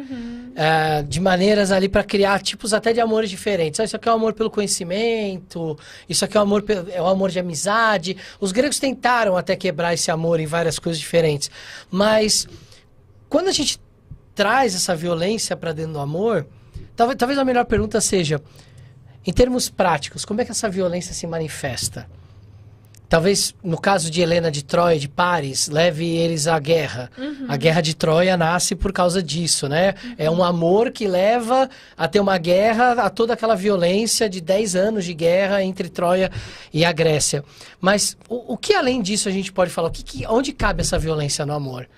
de maneiras ali para criar tipos até de amores diferentes. Isso aqui é o amor pelo conhecimento, isso aqui é o amor de amizade. Os gregos tentaram até quebrar esse amor em várias coisas diferentes. Mas quando a gente traz essa violência para dentro do amor, talvez a melhor pergunta seja, em termos práticos, como é que essa violência se manifesta? Talvez, no caso de Helena de Troia, de Paris, leve eles à guerra. A guerra de Troia nasce por causa disso, né? É um amor que leva a ter uma guerra, a toda aquela violência de 10 anos de guerra entre Troia e a Grécia. Mas o que além disso a gente pode falar? Onde cabe essa violência no amor?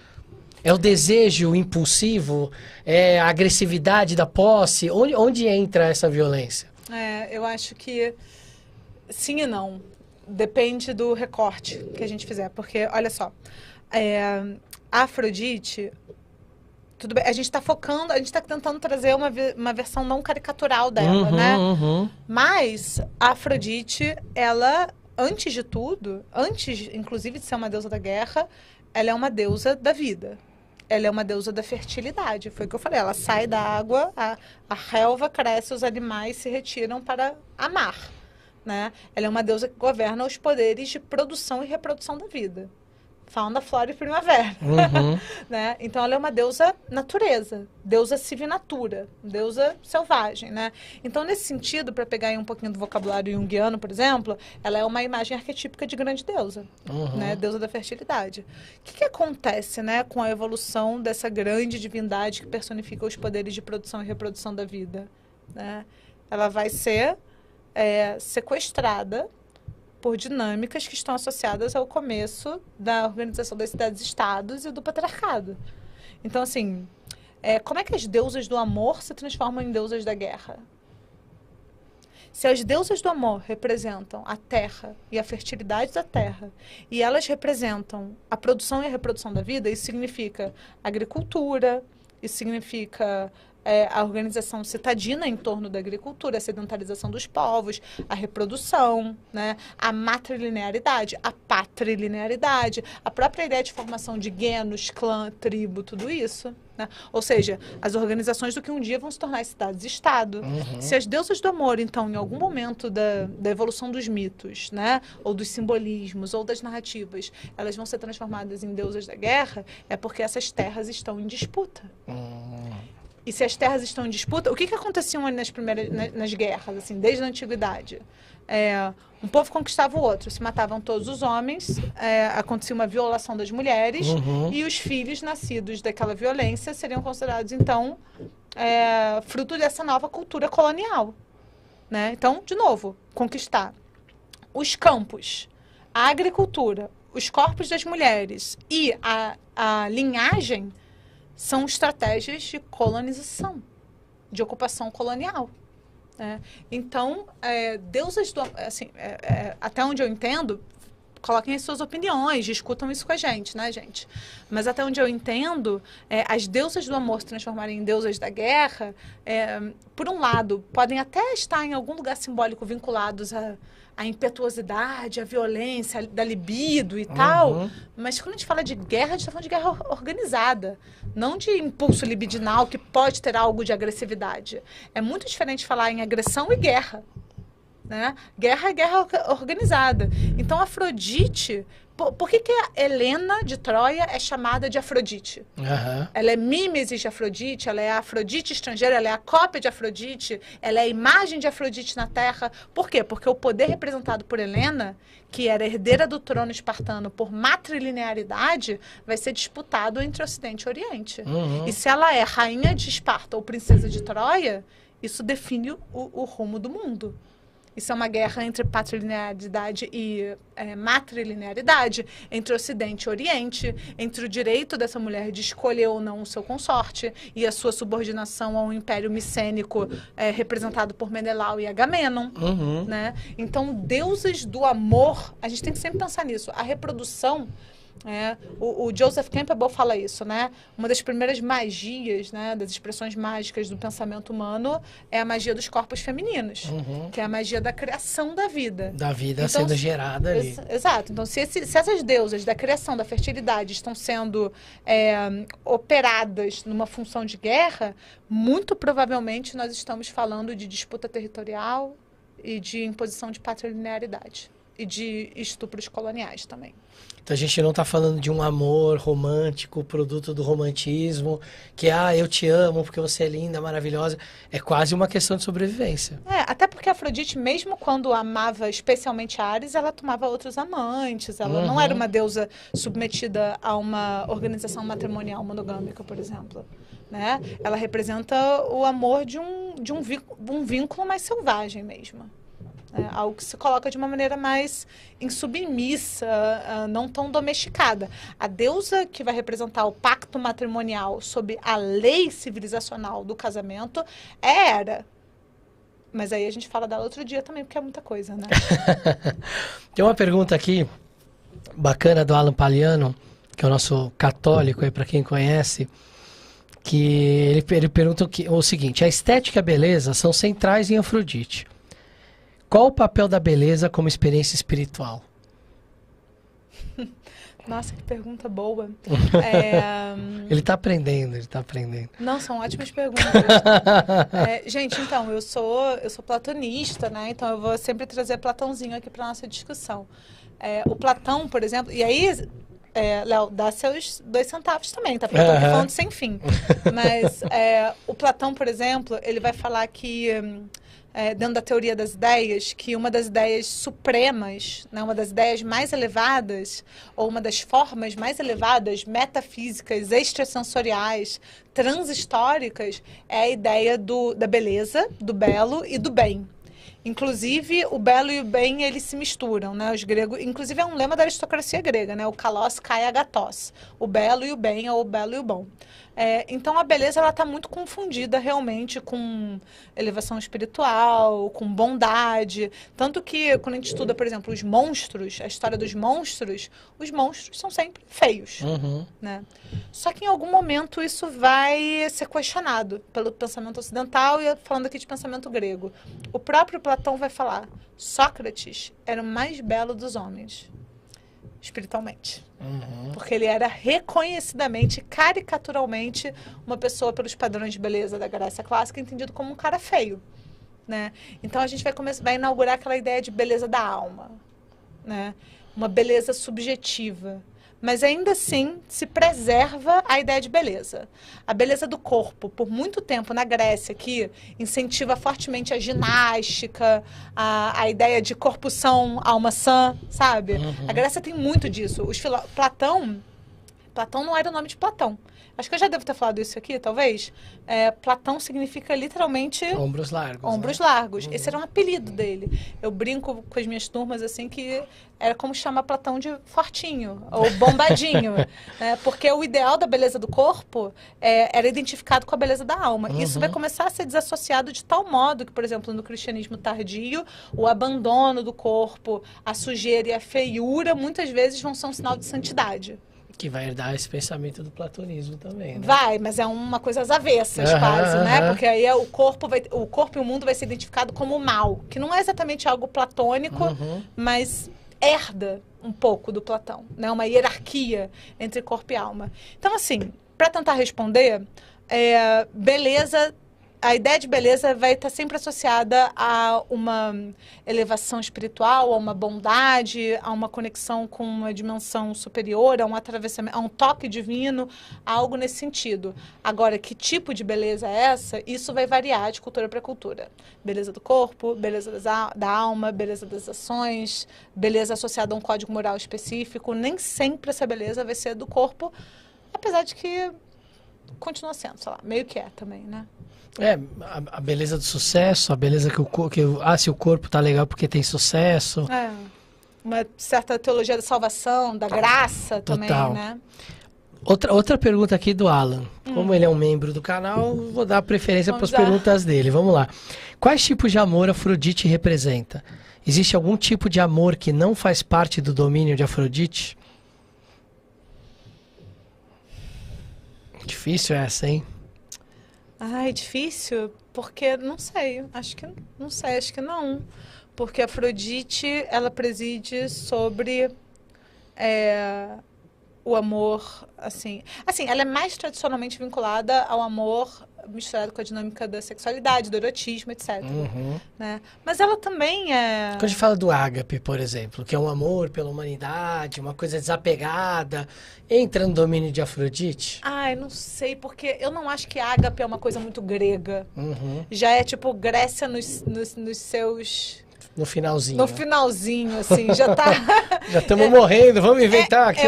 É o desejo impulsivo? É a agressividade da posse? Onde entra essa violência? Eu acho que sim e não. Depende do recorte que a gente fizer. Porque, olha só, a Afrodite, tudo bem, a gente está focando, a gente está tentando trazer uma versão não caricatural dela, né? Mas a Afrodite, ela, antes de tudo, antes, inclusive, de ser uma deusa da guerra, ela é uma deusa da vida. Ela é uma deusa da fertilidade. Foi o que eu falei. Ela sai da água, a relva cresce, os animais se retiram para amar. Né? Ela é uma deusa que governa os poderes de produção e reprodução da vida. Fauna, flora e primavera. Né? Então, ela é uma deusa natureza, deusa civinatura, deusa selvagem. Né? Então, nesse sentido, para pegar aí um pouquinho do vocabulário junguiano, por exemplo, ela é uma imagem arquetípica de grande deusa, né? Deusa da fertilidade. O que acontece, né, com a evolução dessa grande divindade que personifica os poderes de produção e reprodução da vida? Né? Ela vai ser sequestrada por dinâmicas que estão associadas ao começo da organização das cidades-estados e do patriarcado. Então, assim, como é que as deusas do amor se transformam em deusas da guerra? Se as deusas do amor representam a terra e a fertilidade da terra, e elas representam a produção e a reprodução da vida, isso significa agricultura, isso significa a organização citadina em torno da agricultura, a sedentarização dos povos, a reprodução, né? A matrilinearidade, a patrilinearidade, a própria ideia de formação de genos, clã, tribo, tudo isso. Né? Ou seja, as organizações do que um dia vão se tornar cidades-estado. Se as deusas do amor, então, em algum momento da evolução dos mitos, né? Ou dos simbolismos, ou das narrativas, elas vão ser transformadas em deusas da guerra, é porque essas terras estão em disputa. E se as terras estão em disputa, o que acontecia nas guerras, assim, desde a antiguidade? Um povo conquistava o outro, se matavam todos os homens, acontecia uma violação das mulheres, e os filhos nascidos daquela violência seriam considerados, então, fruto dessa nova cultura colonial. Né? Então, de novo, conquistar os campos, a agricultura, os corpos das mulheres e a linhagem são estratégias de colonização, de ocupação colonial. Então, deusas do... Assim, até onde eu entendo, coloquem as suas opiniões, discutam isso com a gente, né, gente? Mas até onde eu entendo, as deusas do amor se transformarem em deusas da guerra, por um lado, podem até estar em algum lugar simbólico vinculados à impetuosidade, à violência, da libido e tal, mas quando a gente fala de guerra, a gente está falando de guerra organizada, não de impulso libidinal que pode ter algo de agressividade. É muito diferente falar em agressão e guerra. Né? Guerra é guerra organizada. Então, Afrodite... Por que a Helena de Troia é chamada de Afrodite? Ela é mimesis de Afrodite, ela é a Afrodite estrangeira, ela é a cópia de Afrodite, ela é a imagem de Afrodite na Terra. Por quê? Porque o poder representado por Helena, que era herdeira do trono espartano por matrilinearidade, vai ser disputado entre Ocidente e Oriente. E se ela é rainha de Esparta ou princesa de Troia, isso define o rumo do mundo. Isso é uma guerra entre patrilinearidade e matrilinearidade, entre Ocidente e Oriente, entre o direito dessa mulher de escolher ou não o seu consorte e a sua subordinação ao Império Micênico, representado por Menelau e Agamenon. Né? Então, deuses do amor, a gente tem que sempre pensar nisso. A reprodução... O Joseph Campbell fala isso, né? Uma das primeiras magias, né, das expressões mágicas do pensamento humano é a magia dos corpos femininos, que é a magia da criação da vida. Da vida então, sendo gerada ali. Exato. Então, se essas deusas da criação, da fertilidade estão sendo operadas numa função de guerra, muito provavelmente nós estamos falando de disputa territorial e de imposição de patrilinearidade. E de estupros coloniais também. Então a gente não está falando de um amor romântico, produto do romantismo, que eu te amo porque você é linda, maravilhosa. É quase uma questão de sobrevivência. Até porque a Afrodite, mesmo quando amava especialmente Ares, ela tomava outros amantes. Ela não era uma deusa submetida a uma organização matrimonial monogâmica, por exemplo. Né? Ela representa o amor de um vínculo mais selvagem mesmo. Algo que se coloca de uma maneira mais insubmissa, não tão domesticada. A deusa que vai representar o pacto matrimonial sob a lei civilizacional do casamento é Hera. Mas aí a gente fala dela outro dia também, porque é muita coisa, né? Tem uma pergunta aqui, bacana, do Alan Paliano, que é o nosso católico, aí para quem conhece, que ele pergunta o seguinte: a estética e a beleza são centrais em Afrodite. Qual o papel da beleza como experiência espiritual? Nossa, que pergunta boa. Ele está aprendendo, Não, são ótimas perguntas. Gente, então, eu sou platonista, né? Então eu vou sempre trazer Platãozinho aqui para nossa discussão. O Platão, por exemplo, e aí... Léo, dá seus 2 centavos também, tá? Porque eu tô aqui falando sem fim. Mas o Platão, por exemplo, ele vai falar que... dentro da teoria das ideias, que uma das ideias supremas, né, uma das ideias mais elevadas, ou uma das formas mais elevadas, metafísicas, extrasensoriais, transhistóricas, é a ideia da beleza, do belo e do bem. Inclusive, o belo e o bem, eles se misturam, né? Os gregos, inclusive, é um lema da aristocracia grega, né? O kalos kai agathos. O belo e o bem, ou o belo e o bom. Então, a beleza, ela está muito confundida, realmente, com elevação espiritual, com bondade. Tanto que, quando a gente estuda, por exemplo, os monstros, a história dos monstros, os monstros são sempre feios, né? Só que, em algum momento, isso vai ser questionado pelo pensamento ocidental e falando aqui de pensamento grego. O próprio Platão vai falar: Sócrates era o mais belo dos homens, espiritualmente. Porque ele era reconhecidamente, caricaturalmente, uma pessoa pelos padrões de beleza da Grécia clássica, entendido como um cara feio, né? Então a gente vai inaugurar aquela ideia de beleza da alma, né? Uma beleza subjetiva. Mas ainda assim se preserva a ideia de beleza. A beleza do corpo, por muito tempo na Grécia, que incentiva fortemente a ginástica, a ideia de corpo são, alma sã, sabe? A Grécia tem muito disso. Platão não era o nome de Platão. Acho que eu já devo ter falado isso aqui, talvez. Platão significa literalmente... Ombros largos. Ombros largos. Esse era um apelido dele. Eu brinco com as minhas turmas, assim, que era como chamar Platão de fortinho, ou bombadinho. Né? Porque o ideal da beleza do corpo era identificado com a beleza da alma. Isso vai começar a ser desassociado de tal modo que, por exemplo, no cristianismo tardio, o abandono do corpo, a sujeira e a feiura, muitas vezes vão ser um sinal de santidade. Que vai herdar esse pensamento do platonismo também, né? Vai, mas é uma coisa às avessas, quase, né? Porque aí o corpo e o mundo vai ser identificado como mal, que não é exatamente algo platônico, mas herda um pouco do Platão, né? Uma hierarquia entre corpo e alma. Então, assim, para tentar responder, beleza... A ideia de beleza vai estar sempre associada a uma elevação espiritual, a uma bondade, a uma conexão com uma dimensão superior, a um atravessamento, a um toque divino, algo nesse sentido. Agora, que tipo de beleza é essa? Isso vai variar de cultura para cultura. Beleza do corpo, beleza da alma, beleza das ações, beleza associada a um código moral específico. Nem sempre essa beleza vai ser do corpo, apesar de que continua sendo, sei lá, meio que também, né? A beleza do sucesso, a beleza se o corpo tá legal porque tem sucesso. Uma certa teologia da salvação, da graça também, né? Outra pergunta aqui do Alan. Como ele é um membro do canal, vou dar preferência para as perguntas dele. Vamos lá. Quais tipos de amor Afrodite representa? Existe algum tipo de amor que não faz parte do domínio de Afrodite? Difícil essa, hein? Ai, difícil, porque não sei, acho que não, porque a Afrodite, ela preside sobre o amor, assim, ela é mais tradicionalmente vinculada ao amor misturado com a dinâmica da sexualidade, do erotismo, etc. Né? Mas ela também é... Quando a gente fala do ágape, por exemplo, que é um amor pela humanidade, uma coisa desapegada, entra no domínio de Afrodite? Ai, não sei, porque eu não acho que ágape é uma coisa muito grega. Já é tipo Grécia nos seus... No finalzinho. No finalzinho, assim, já tá... Já estamos morrendo, vamos inventar aqui.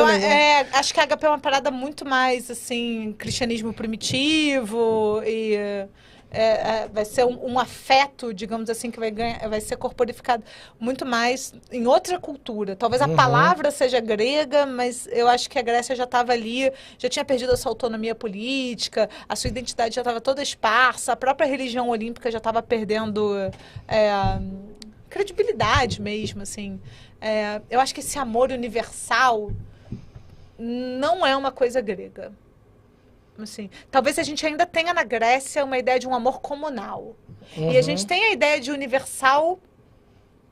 Acho que a ágape é uma parada muito mais, assim, cristianismo primitivo e... vai ser um afeto, digamos assim, que vai ser corporificado muito mais em outra cultura. Talvez a palavra seja grega, mas eu acho que a Grécia já estava ali, já tinha perdido a sua autonomia política, a sua identidade já estava toda esparsa, a própria religião olímpica já estava perdendo credibilidade mesmo, assim. Eu acho que esse amor universal não é uma coisa grega. Assim, talvez a gente ainda tenha na Grécia uma ideia de um amor comunal. E a gente tem a ideia de universal,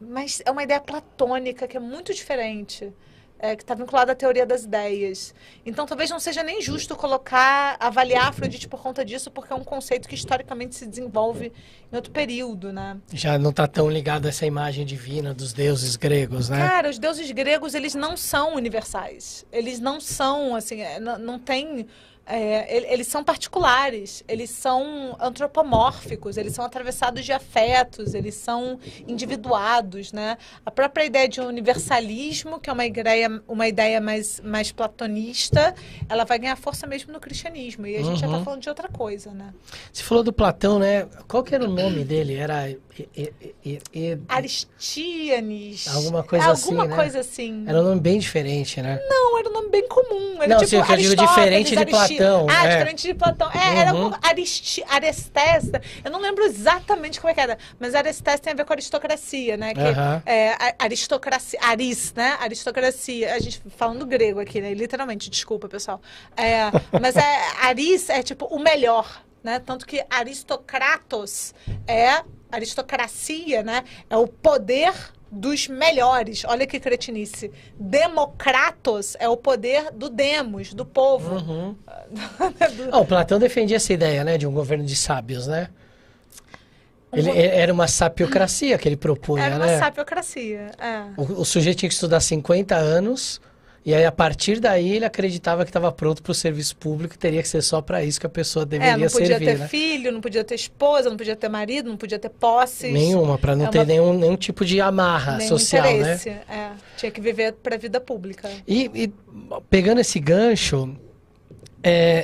mas é uma ideia platônica, que é muito diferente, que está vinculada à teoria das ideias. Então, talvez não seja nem justo avaliar Afrodite por conta disso, porque é um conceito que historicamente se desenvolve em outro período, né? Já não está tão ligado a essa imagem divina dos deuses gregos, né? Cara, os deuses gregos, eles não são universais. Eles não são, assim, não tem... eles são particulares, eles são antropomórficos, eles são atravessados de afetos, eles são individuados, né? A própria ideia de universalismo, que é uma ideia mais platonista, ela vai ganhar força mesmo no cristianismo, e a gente já está falando de outra coisa, né? Você falou do Platão, né? Qual que era o nome dele? Era... Aristianes. Alguma coisa assim, né? Alguma coisa assim. Era um nome bem diferente, né? Não, era um nome bem comum. Era não, tipo sim, eu digo diferente de Platão. Diferente de Platão. Era um Arestes. Eu não lembro exatamente como é que era, mas Arestes tem a ver com aristocracia, né? Que, aristocracia, né? Aristocracia. A gente falando grego aqui, né? Literalmente, desculpa, pessoal. Mas aris é tipo o melhor, né? Tanto que aristocratos aristocracia, né? É o poder dos melhores. Olha que cretinice. Democratos é o poder do demos, do povo. O Platão defendia essa ideia, né? De um governo de sábios, né? Era uma sapiocracia que ele propunha, né? Era uma sapiocracia, O sujeito tinha que estudar 50 anos... E aí, a partir daí, ele acreditava que estava pronto para o serviço público e teria que ser só para isso que a pessoa deveria servir, não podia ter né? filho, não podia ter esposa, não podia ter marido, não podia ter posses. Nenhuma, para não ter nenhum tipo de amarra social, interesse, né? Tinha que viver para a vida pública. E pegando esse gancho,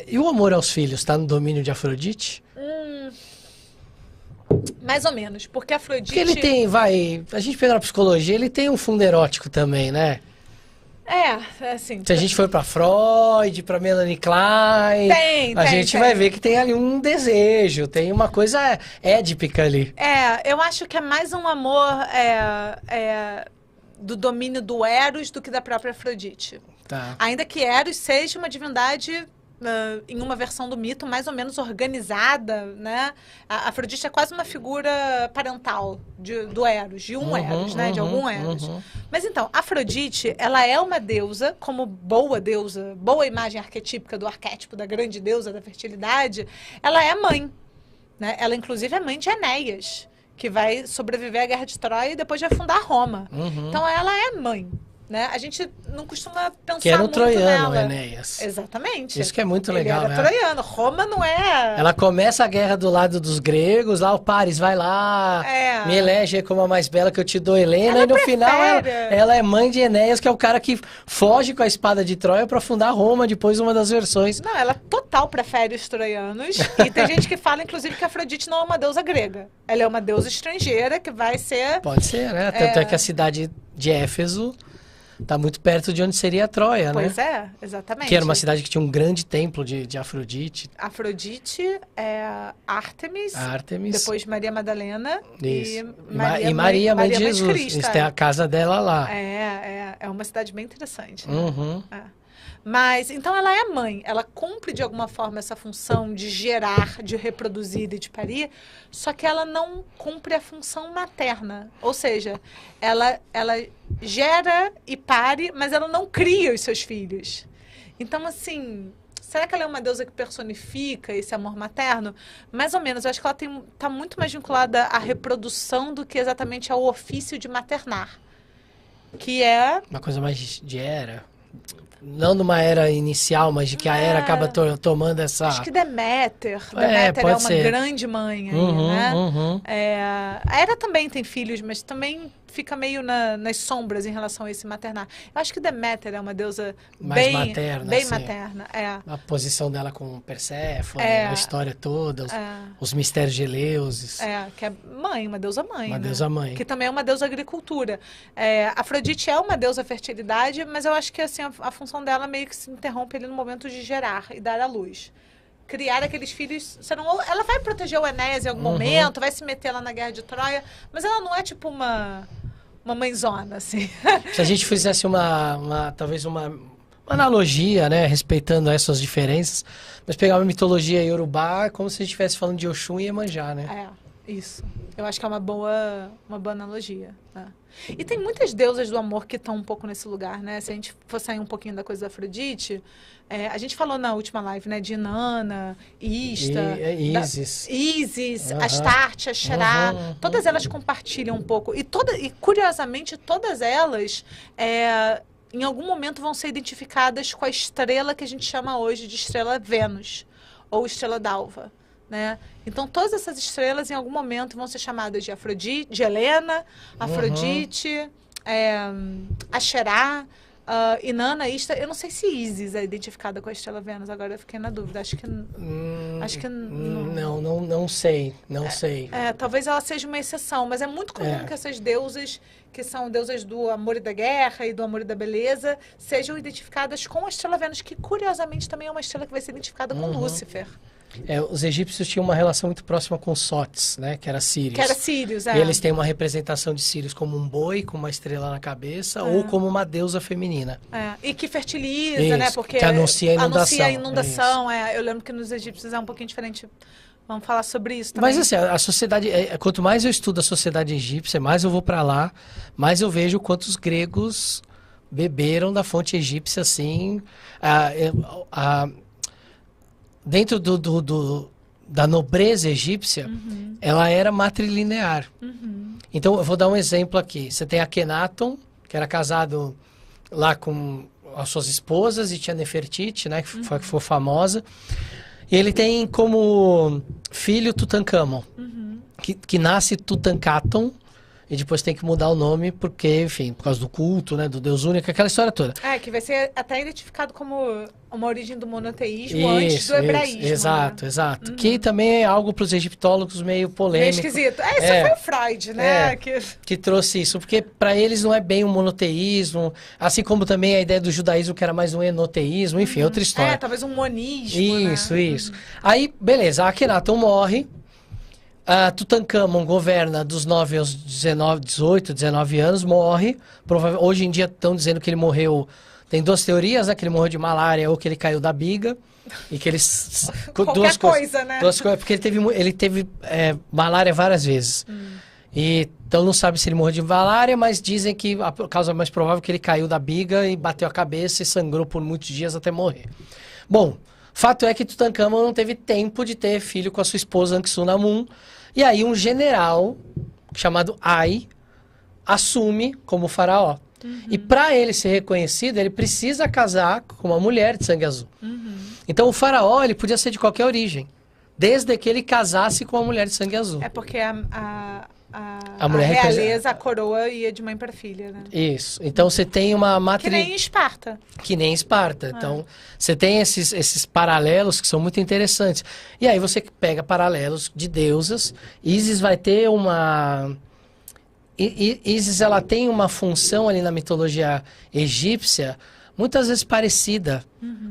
E o amor aos filhos, está no domínio de Afrodite? Mais ou menos, porque Afrodite... Porque ele tem, a gente pega na psicologia, ele tem um fundo erótico também, né? Assim... Se a gente for pra Freud, pra Melanie Klein, a gente vai ver que tem ali um desejo, tem uma coisa édipica ali. Eu acho que é mais um amor do domínio do Eros do que da própria Afrodite. Tá. Ainda que Eros seja uma divindade... em uma versão do mito mais ou menos organizada, né? A Afrodite é quase uma figura parental do Eros, de um Eros, né? De algum Eros. Mas então, Afrodite, ela é uma deusa, como boa deusa, boa imagem arquetípica do arquétipo da grande deusa da fertilidade, ela é mãe, né? Ela, inclusive, é mãe de Enéas, que vai sobreviver à Guerra de Troia e depois vai fundar Roma. Então, ela é mãe. Né? A gente não costuma pensar que era um muito troiano, nela. Enéas. Exatamente. Isso que é muito legal, ele era troiano. Roma não é... Ela começa a guerra do lado dos gregos, lá o Paris vai lá, me elege como a mais bela que eu te dou, Helena, e no final ela é mãe de Enéas, que é o cara que foge com a espada de Troia para fundar Roma, depois uma das versões. Não, ela total prefere os troianos, e tem gente que fala, inclusive, que Afrodite não é uma deusa grega. Ela é uma deusa estrangeira que vai ser... Pode ser, né? Tanto é que a cidade de Éfeso... Tá muito perto de onde seria a Troia, né? Pois é, exatamente. Que era uma cidade que tinha um grande templo de Afrodite. Afrodite é Ártemis, depois Maria Madalena e Maria, mãe de Jesus. Cristo, Isso tem a casa dela lá. É uma cidade bem interessante. Né? Mas, então ela é mãe, ela cumpre de alguma forma essa função de gerar, de reproduzir e de parir, só que ela não cumpre a função materna. Ou seja, ela gera e pare, mas ela não cria os seus filhos. Então, assim, será que ela é uma deusa que personifica esse amor materno? Mais ou menos, eu acho que ela está muito mais vinculada à reprodução do que exatamente ao ofício de maternar. Que é... Uma coisa mais de era... Não numa era inicial, mas de que a era acaba tomando essa... Acho que Deméter é uma grande mãe aí, né? A Hera também tem filhos, mas também fica meio nas sombras em relação a esse maternar. Eu acho que Deméter é uma deusa mais bem assim. materna. A posição dela com Perséfone, a história toda, os mistérios de Eleusis. Que é mãe, uma deusa mãe. Uma né? deusa mãe. Que também é uma deusa agricultura. Afrodite é uma deusa fertilidade, mas eu acho que assim, a função dela meio que se interrompe ali no momento de gerar e dar à luz. Criar aqueles filhos... Ela vai proteger o Enéas em algum momento, vai se meter lá na Guerra de Troia, mas ela não é tipo uma mãezona, assim. Se a gente fizesse talvez uma analogia, né, respeitando essas diferenças, mas pegar uma mitologia iorubá como se a gente estivesse falando de Oxum e Iemanjá, né? Isso. Eu acho que é uma boa analogia. Né? E tem muitas deusas do amor que estão um pouco nesse lugar, né? Se a gente for sair um pouquinho da coisa da Afrodite, a gente falou na última live, né? De Inanna, Ista... Isis, Astarte, Asherá. Todas elas compartilham um pouco. E curiosamente, todas elas... em algum momento vão ser identificadas com a estrela que a gente chama hoje de estrela Vênus, ou estrela d'alva. Né? Então, todas essas estrelas, em algum momento, vão ser chamadas de Afrodite, de Helena, Afrodite, Asherá, Inanna, Ista. Eu não sei se Isis é identificada com a estrela Vênus, agora eu fiquei na dúvida. Acho que não sei. Talvez ela seja uma exceção, mas é muito comum que essas deusas, que são deusas do amor e da guerra e do amor e da beleza, sejam identificadas com a estrela Vênus, que curiosamente também é uma estrela que vai ser identificada com Lúcifer. Os egípcios tinham uma relação muito próxima com Sótis, né? Que era Sírios. E eles têm uma representação de Sírios como um boi com uma estrela na cabeça ou como uma deusa feminina. E que fertiliza, né? Porque que anuncia a inundação. Eu lembro que nos egípcios é um pouquinho diferente. Vamos falar sobre isso também. Mas assim, a sociedade... quanto mais eu estudo a sociedade egípcia, mais eu vou para lá, mais eu vejo quantos gregos beberam da fonte egípcia, assim... Dentro da nobreza egípcia, ela era matrilinear. Então, eu vou dar um exemplo aqui. Você tem Akhenaton, que era casado lá com as suas esposas, e tinha Nefertiti, né, que foi famosa. E ele tem como filho Tutankhamon, que nasce Tutankhaton, e depois tem que mudar o nome porque, enfim, por causa do culto, né, do Deus único, aquela história toda. Que vai ser até identificado como uma origem do monoteísmo antes do hebraísmo. Exato, né? exato. Que também é algo para os egiptólogos meio polêmico. Meio esquisito. Isso foi o Freud, né? Que trouxe isso, porque para eles não é bem um monoteísmo, assim como também a ideia do judaísmo que era mais um enoteísmo, enfim, outra história. Talvez um monismo, Isso. Aí, beleza, Akhenaton morre, Tutankhamon governa dos 9 aos 18, 19 anos, morre. Hoje em dia estão dizendo que ele morreu. Tem duas teorias, né? Que ele morreu de malária ou que ele caiu da biga. E que ele. Qualquer coisa, né? Duas coisas, porque ele teve malária várias vezes. E, então não sabe se ele morreu de malária, mas dizem que a causa mais provável é que ele caiu da biga e bateu a cabeça e sangrou por muitos dias até morrer. Bom, fato é que Tutankhamon não teve tempo de ter filho com a sua esposa Ankh-Sunamun. E aí um general chamado Ai assume como faraó. E para ele ser reconhecido, ele precisa casar com uma mulher de sangue azul. Então o faraó ele podia ser de qualquer origem, desde que ele casasse com uma mulher de sangue azul. É porque a mulher realeza, a coroa ia de mãe para filha, né? Isso. Então você tem uma matriz... Que nem Esparta. Que nem Esparta. Então você tem esses paralelos que são muito interessantes. E aí você pega paralelos de deusas. Ísis vai ter uma... Ísis ela tem uma função ali na mitologia egípcia muitas vezes parecida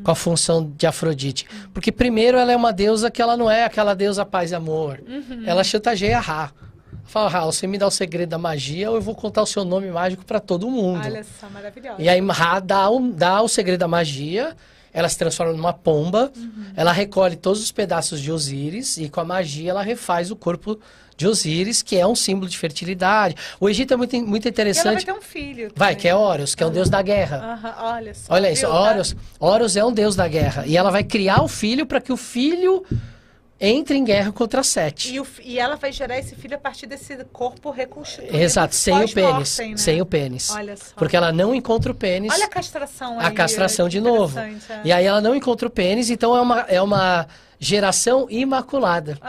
com a função de Afrodite. Porque primeiro ela é uma deusa que ela não é aquela deusa paz e amor. Ela chantageia Ra. Fala, Ra, você me dá o segredo da magia ou eu vou contar o seu nome mágico para todo mundo. Olha só, maravilhosa. E aí Ra dá o segredo da magia, ela se transforma numa pomba, ela recolhe todos os pedaços de Osíris e com a magia ela refaz o corpo de Osíris, que é um símbolo de fertilidade. O Egito é muito interessante. E ela vai ter um filho. Vai, que é Horus, que é um deus da guerra. Olha só. Olha isso, Horus é um deus da guerra. E ela vai criar o filho para que o filho entre em guerra contra Sete. E ela vai gerar esse filho a partir desse corpo reconstituído. Exato, sem o pênis. Né? Sem o pênis. Olha só. Porque ela não encontra o pênis. Olha a castração aí. A castração de novo. E aí ela não encontra o pênis, então é uma geração imaculada.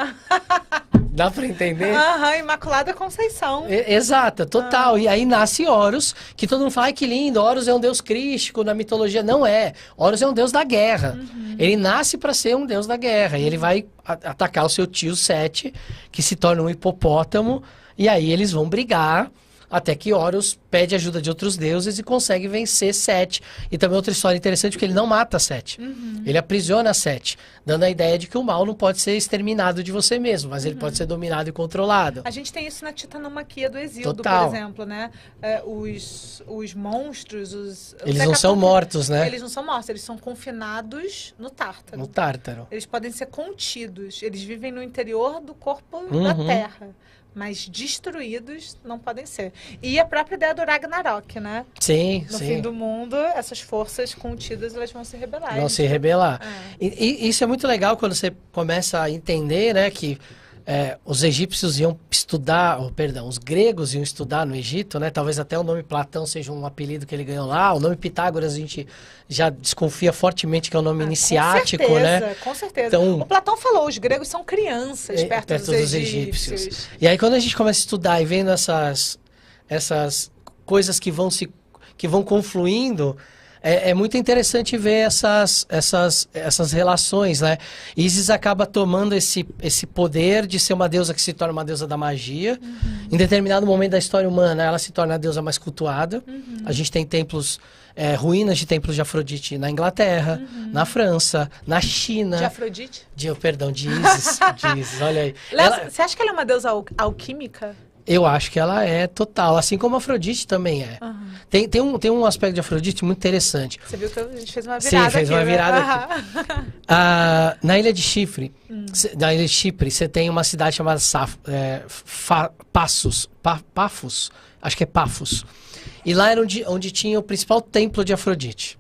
Dá pra entender? Imaculada Conceição. Exato, total. E aí nasce Horus, que todo mundo fala, ai que lindo, Horus é um deus crístico na mitologia. Não é. Horus é um deus da guerra. Ele nasce para ser um deus da guerra. E ele vai atacar o seu tio Sete, que se torna um hipopótamo. E aí eles vão brigar, até que Horus pede ajuda de outros deuses e consegue vencer Sete. E também outra história interessante, porque ele não mata Sete. Ele aprisiona Sete, dando a ideia de que o mal não pode ser exterminado de você mesmo, mas ele pode ser dominado e controlado. A gente tem isso na Titanomaquia do Exíodo, Total. por exemplo, né? Os monstros... Eles não são mortos, né? Eles não são mortos, eles são confinados no Tártaro. No Tártaro. Eles podem ser contidos, eles vivem no interior do corpo da Terra. Mas destruídos não podem ser. E a própria ideia do Ragnarok, né? Sim, no fim do mundo, essas forças contidas, elas vão se rebelar. Vão se rebelar. E isso é muito legal quando você começa a entender, né, que os egípcios iam estudar, os gregos iam estudar no Egito, né? Talvez até o nome Platão seja um apelido que ele ganhou lá. O nome Pitágoras a gente já desconfia fortemente que é um nome iniciático, com certeza, né? Com certeza. Então, o Platão falou, os gregos são crianças perto dos egípcios. E aí quando a gente começa a estudar e vendo essas coisas que vão confluindo, é muito interessante ver essas relações, né? Isis acaba tomando esse poder de ser uma deusa que se torna uma deusa da magia. Em determinado momento da história humana, ela se torna a deusa mais cultuada. A gente tem templos, ruínas de templos de Afrodite na Inglaterra, na França, na China. De Afrodite? De Isis. De Isis, olha aí. Você acha que ela é uma deusa alquímica? Eu acho que ela é total, assim como a Afrodite também é. Tem um aspecto de Afrodite muito interessante. Você viu que a gente fez uma virada. Sim, fez aqui, uma virada aqui. Na ilha de Chipre, você tem uma cidade chamada Pafos, acho que é Pafos. E lá era onde tinha o principal templo de Afrodite.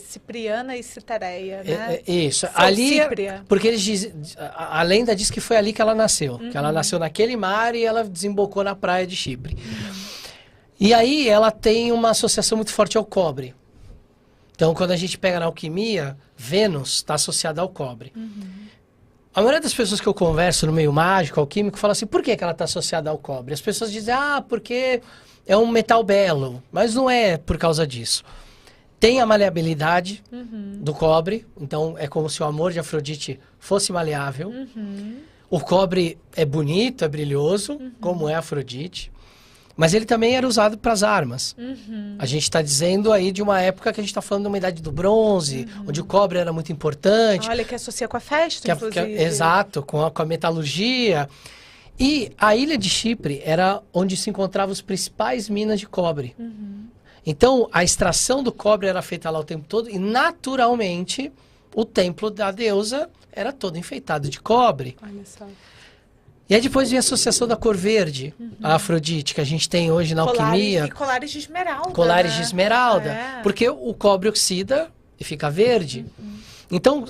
Cipriana e Citareia, né? Isso. Ali, porque eles dizem, a lenda diz que foi ali que ela nasceu. Que ela nasceu naquele mar e ela desembocou na praia de Chipre. E aí ela tem uma associação muito forte ao cobre. Então, quando a gente pega na alquimia, Vênus está associada ao cobre. A maioria das pessoas que eu converso no meio mágico, alquímico, fala assim, por que que ela está associada ao cobre? As pessoas dizem, porque é um metal belo. Mas não é por causa disso. Tem a maleabilidade do cobre, então é como se o amor de Afrodite fosse maleável. O cobre é bonito, é brilhoso, como é Afrodite. Mas ele também era usado para as armas. A gente está dizendo aí de uma época que a gente está falando de uma idade do bronze, onde o cobre era muito importante. Olha, que associa com a festa, inclusive. Exato, com a metalurgia. E a ilha de Chipre era onde se encontravam as principais minas de cobre. Então, a extração do cobre era feita lá o tempo todo e, naturalmente, o templo da deusa era todo enfeitado de cobre. Olha só. E aí depois vem a associação da cor verde, a Afrodite, que a gente tem hoje na alquimia. E colares de esmeralda. Colares né? de esmeralda. Porque o cobre oxida e fica verde. Então,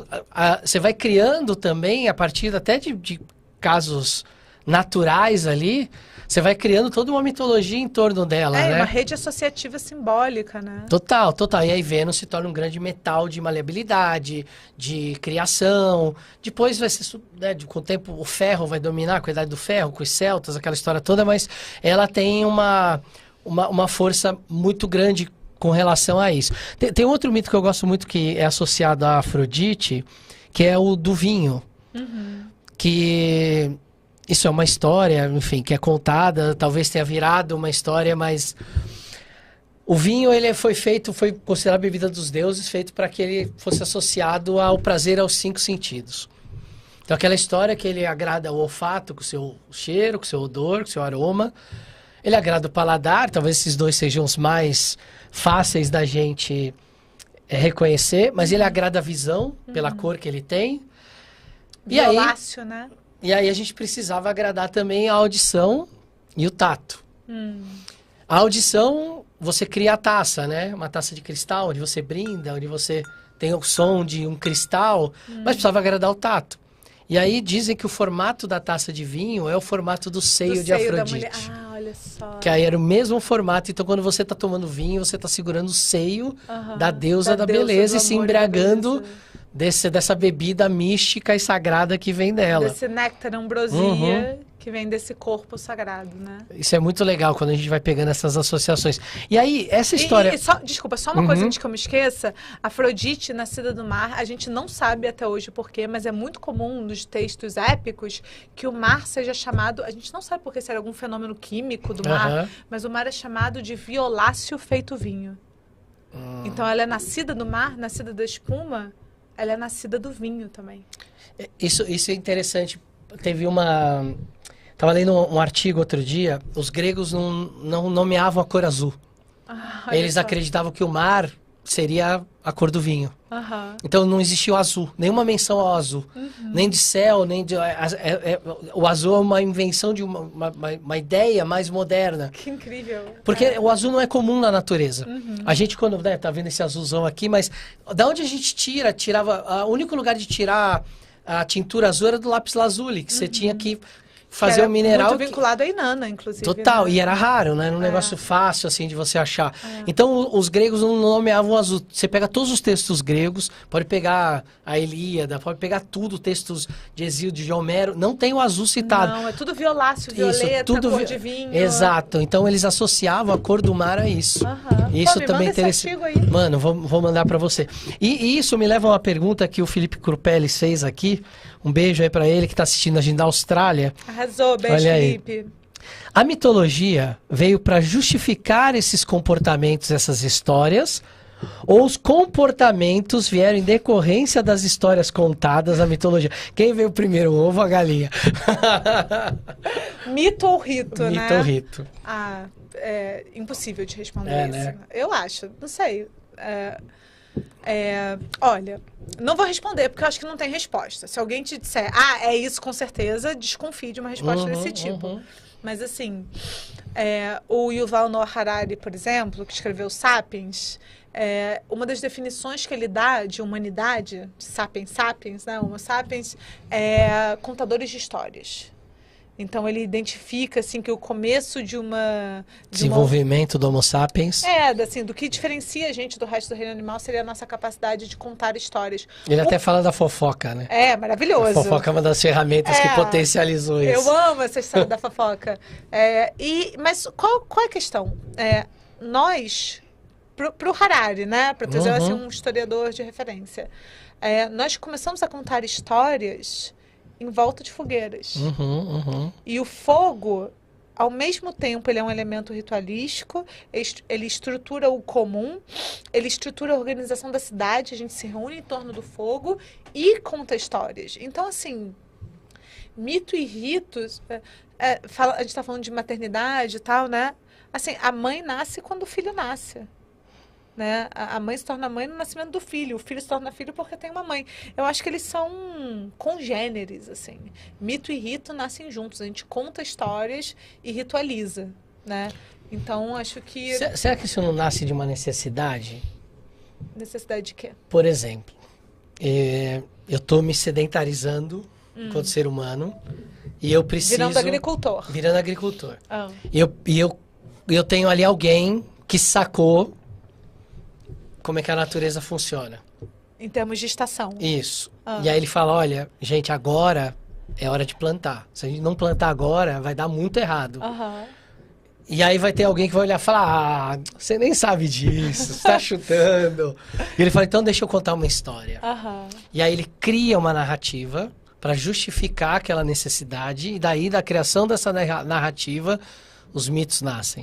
você vai criando também, a partir até de casos naturais ali, você vai criando toda uma mitologia em torno dela, né? Uma rede associativa simbólica, né? Total, total. E aí Vênus se torna um grande metal de maleabilidade, de criação. Depois vai ser, né, com o tempo, o ferro vai dominar, com a idade do ferro, com os celtas, aquela história toda, mas ela tem uma força muito grande com relação a isso. Tem outro mito que eu gosto muito que é associado a Afrodite, que é o do vinho. Que... Isso é uma história, enfim, que é contada, talvez tenha virado uma história, mas o vinho ele foi considerado a bebida dos deuses, feito para que ele fosse associado ao prazer aos 5 sentidos. Então aquela história que ele agrada o olfato com o seu cheiro, com o seu odor, com o seu aroma, ele agrada o paladar, talvez esses dois sejam os mais fáceis da gente reconhecer, mas ele agrada a visão pela cor que ele tem. Violáceo, né? E aí a gente precisava agradar também a audição e o tato. A audição, você cria a taça, né? Uma taça de cristal, onde você brinda, onde você tem o som de um cristal, mas precisava agradar o tato. E aí dizem que o formato da taça de vinho é o formato do seio de Afrodite. Olha só. Que aí era o mesmo formato. Então, quando você está tomando vinho, você está segurando o seio da deusa da beleza e se embriagando dessa bebida mística e sagrada que vem dela. Desse néctar, ambrosia, que vem desse corpo sagrado, né? Isso é muito legal quando a gente vai pegando essas associações. E aí, essa história... Desculpa, só uma coisa antes que eu me esqueça. Afrodite, nascida do mar, a gente não sabe até hoje porquê, mas é muito comum nos textos épicos que o mar seja chamado... A gente não sabe porque se era algum fenômeno químico do mar, mas o mar é chamado de violáceo feito vinho. Então, ela é nascida do mar, nascida da espuma... Ela é nascida do vinho também. Isso é interessante. Teve uma... Estava lendo um artigo outro dia. Os gregos não nomeavam a cor azul. Eles acreditavam que o mar seria a cor do vinho. Então não existia o azul. Nenhuma menção ao azul. Nem de céu, nem de... o azul é uma invenção de uma ideia mais moderna. Que incrível. Porque o azul não é comum na natureza. A gente quando tá vendo esse azulzão aqui, mas da onde a gente tirava... O único lugar de tirar a tintura azul era do lápis lazuli, que você tinha que fazer um mineral... Muito vinculado à Inanna, inclusive. Total, né? E era raro, né? Era um negócio fácil, assim, de você achar. Então, os gregos não nomeavam o azul. Você pega todos os textos gregos, pode pegar a Ilíada, pode pegar tudo, textos de Hesíodo, de Homero, não tem o azul citado. Não, é tudo violáceo, violeta, cor de vinho. Exato, então eles associavam a cor do mar a isso. Isso também é interessante. Mano, vou mandar pra você. E isso me leva a uma pergunta que o Felipe Crupelli fez aqui. Um beijo aí pra ele que tá assistindo a gente da Austrália. Arrasou, beijo, Felipe. A mitologia veio para justificar esses comportamentos, essas histórias, ou os comportamentos vieram em decorrência das histórias contadas na mitologia? Quem veio primeiro, o ovo ou a galinha? Mito ou rito, né? Mito ou rito. É impossível de responder isso. Né? Eu acho, não sei. Olha, não vou responder porque eu acho que não tem resposta. Se alguém te disser, é isso com certeza, desconfie de uma resposta desse tipo. Mas assim, o Yuval Noah Harari, por exemplo, que escreveu Sapiens, uma das definições que ele dá de humanidade, de sapiens, né, Homo sapiens, é contadores de histórias. Então ele identifica assim que o começo de uma desenvolvimento do Homo sapiens. Assim, do que diferencia a gente do resto do reino animal seria a nossa capacidade de contar histórias. Ele até fala da fofoca, né? Maravilhoso. A fofoca é uma das ferramentas que potencializou isso. Eu amo essa história da fofoca. Mas qual é a questão? Nós, pro Harari, né? Para trazer assim, um historiador de referência, nós começamos a contar histórias em volta de fogueiras. E o fogo, ao mesmo tempo, ele é um elemento ritualístico, ele estrutura o comum, ele estrutura a organização da cidade, a gente se reúne em torno do fogo e conta histórias. Então, assim, mito e ritos... a gente está falando de maternidade e tal, né? Assim, a mãe nasce quando o filho nasce. Né? A mãe se torna mãe no nascimento do filho, o filho se torna filho porque tem uma mãe. Eu acho que eles são congêneres, assim. Mito e rito nascem juntos, a gente conta histórias e ritualiza, né? Então, acho que... Será que isso não nasce de uma necessidade? Necessidade de quê? Por exemplo, eu estou me sedentarizando enquanto ser humano e eu preciso... Virando agricultor. Virando agricultor. E eu tenho ali alguém que sacou como é que a natureza funciona. Em termos de estação. Isso. E aí ele fala, olha, gente, agora é hora de plantar. Se a gente não plantar agora, vai dar muito errado. E aí vai ter alguém que vai olhar e falar, você nem sabe disso, você tá chutando. E ele fala, então deixa eu contar uma história. E aí ele cria uma narrativa para justificar aquela necessidade. E daí, da criação dessa narrativa, os mitos nascem.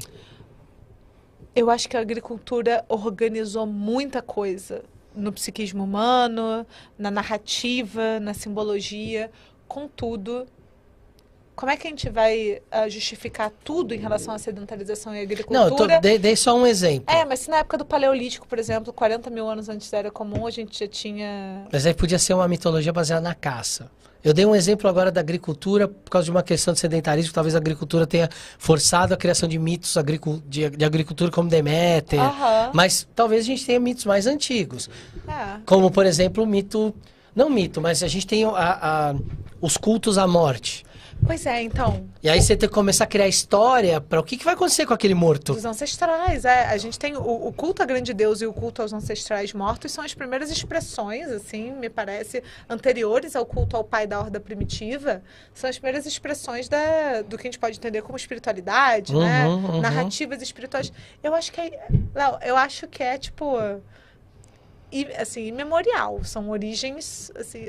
Eu acho que a agricultura organizou muita coisa no psiquismo humano, na narrativa, na simbologia. Contudo, como é que a gente vai justificar tudo em relação à sedentarização e agricultura? Não, dei só um exemplo. Mas se na época do Paleolítico, por exemplo, 40 mil anos antes da Era Comum, a gente já tinha... Mas aí podia ser uma mitologia baseada na caça. Eu dei um exemplo agora da agricultura por causa de uma questão de sedentarismo. Talvez a agricultura tenha forçado a criação de mitos de agricultura como Deméter. Mas talvez a gente tenha mitos mais antigos. Como, por exemplo, o mito... Não mito, mas a gente tem os cultos à morte. Pois é, então... E aí você tem que começar a criar história para o que vai acontecer com aquele morto. Dos ancestrais, A gente tem o culto a grande Deus e o culto aos ancestrais mortos são as primeiras expressões, assim, me parece, anteriores ao culto ao pai da horda primitiva. São as primeiras expressões do que a gente pode entender como espiritualidade, né? Narrativas espirituais. Eu acho que é tipo... assim, imemorial. São origens, assim,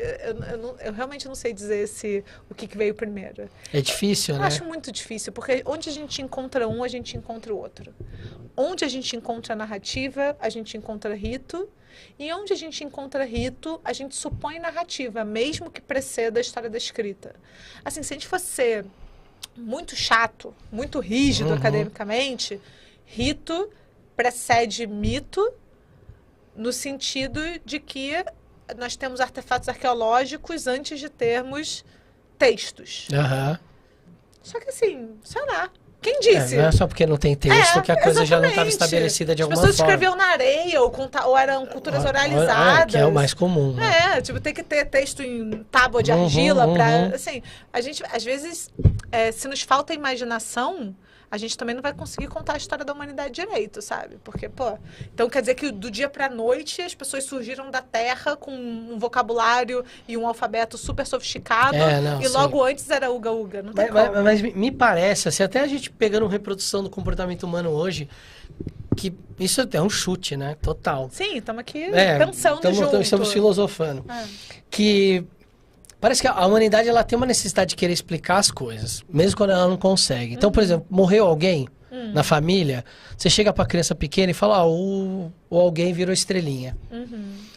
eu realmente não sei dizer o que veio primeiro. É difícil, né? Eu acho muito difícil, porque onde a gente encontra um, a gente encontra o outro. Onde a gente encontra narrativa, a gente encontra rito. E onde a gente encontra rito, a gente supõe narrativa, mesmo que preceda a história da escrita. Assim, se a gente fosse ser muito chato, muito rígido academicamente, rito precede mito, no sentido de que nós temos artefatos arqueológicos antes de termos textos. Só que assim, sei lá, quem disse? Não é só porque não tem texto que a coisa já não estava estabelecida de alguma forma. As pessoas escreviam na areia ou eram culturas oralizadas. Que é o mais comum. Né? Tipo, tem que ter texto em tábua de argila para... Assim, a gente, às vezes, se nos falta imaginação... a gente também não vai conseguir contar a história da humanidade direito, sabe? Porque, então quer dizer que do dia pra noite as pessoas surgiram da Terra com um vocabulário e um alfabeto super sofisticado e logo antes era uga-uga, não tem como. Mas me parece, assim, até a gente pegando reprodução do comportamento humano hoje, que isso é um chute, né? Total. Sim, estamos aqui pensando junto. Estamos filosofando. Que... parece que a humanidade ela tem uma necessidade de querer explicar as coisas, mesmo quando ela não consegue. Então, por exemplo, morreu alguém na família, você chega para a criança pequena e fala, o alguém virou estrelinha.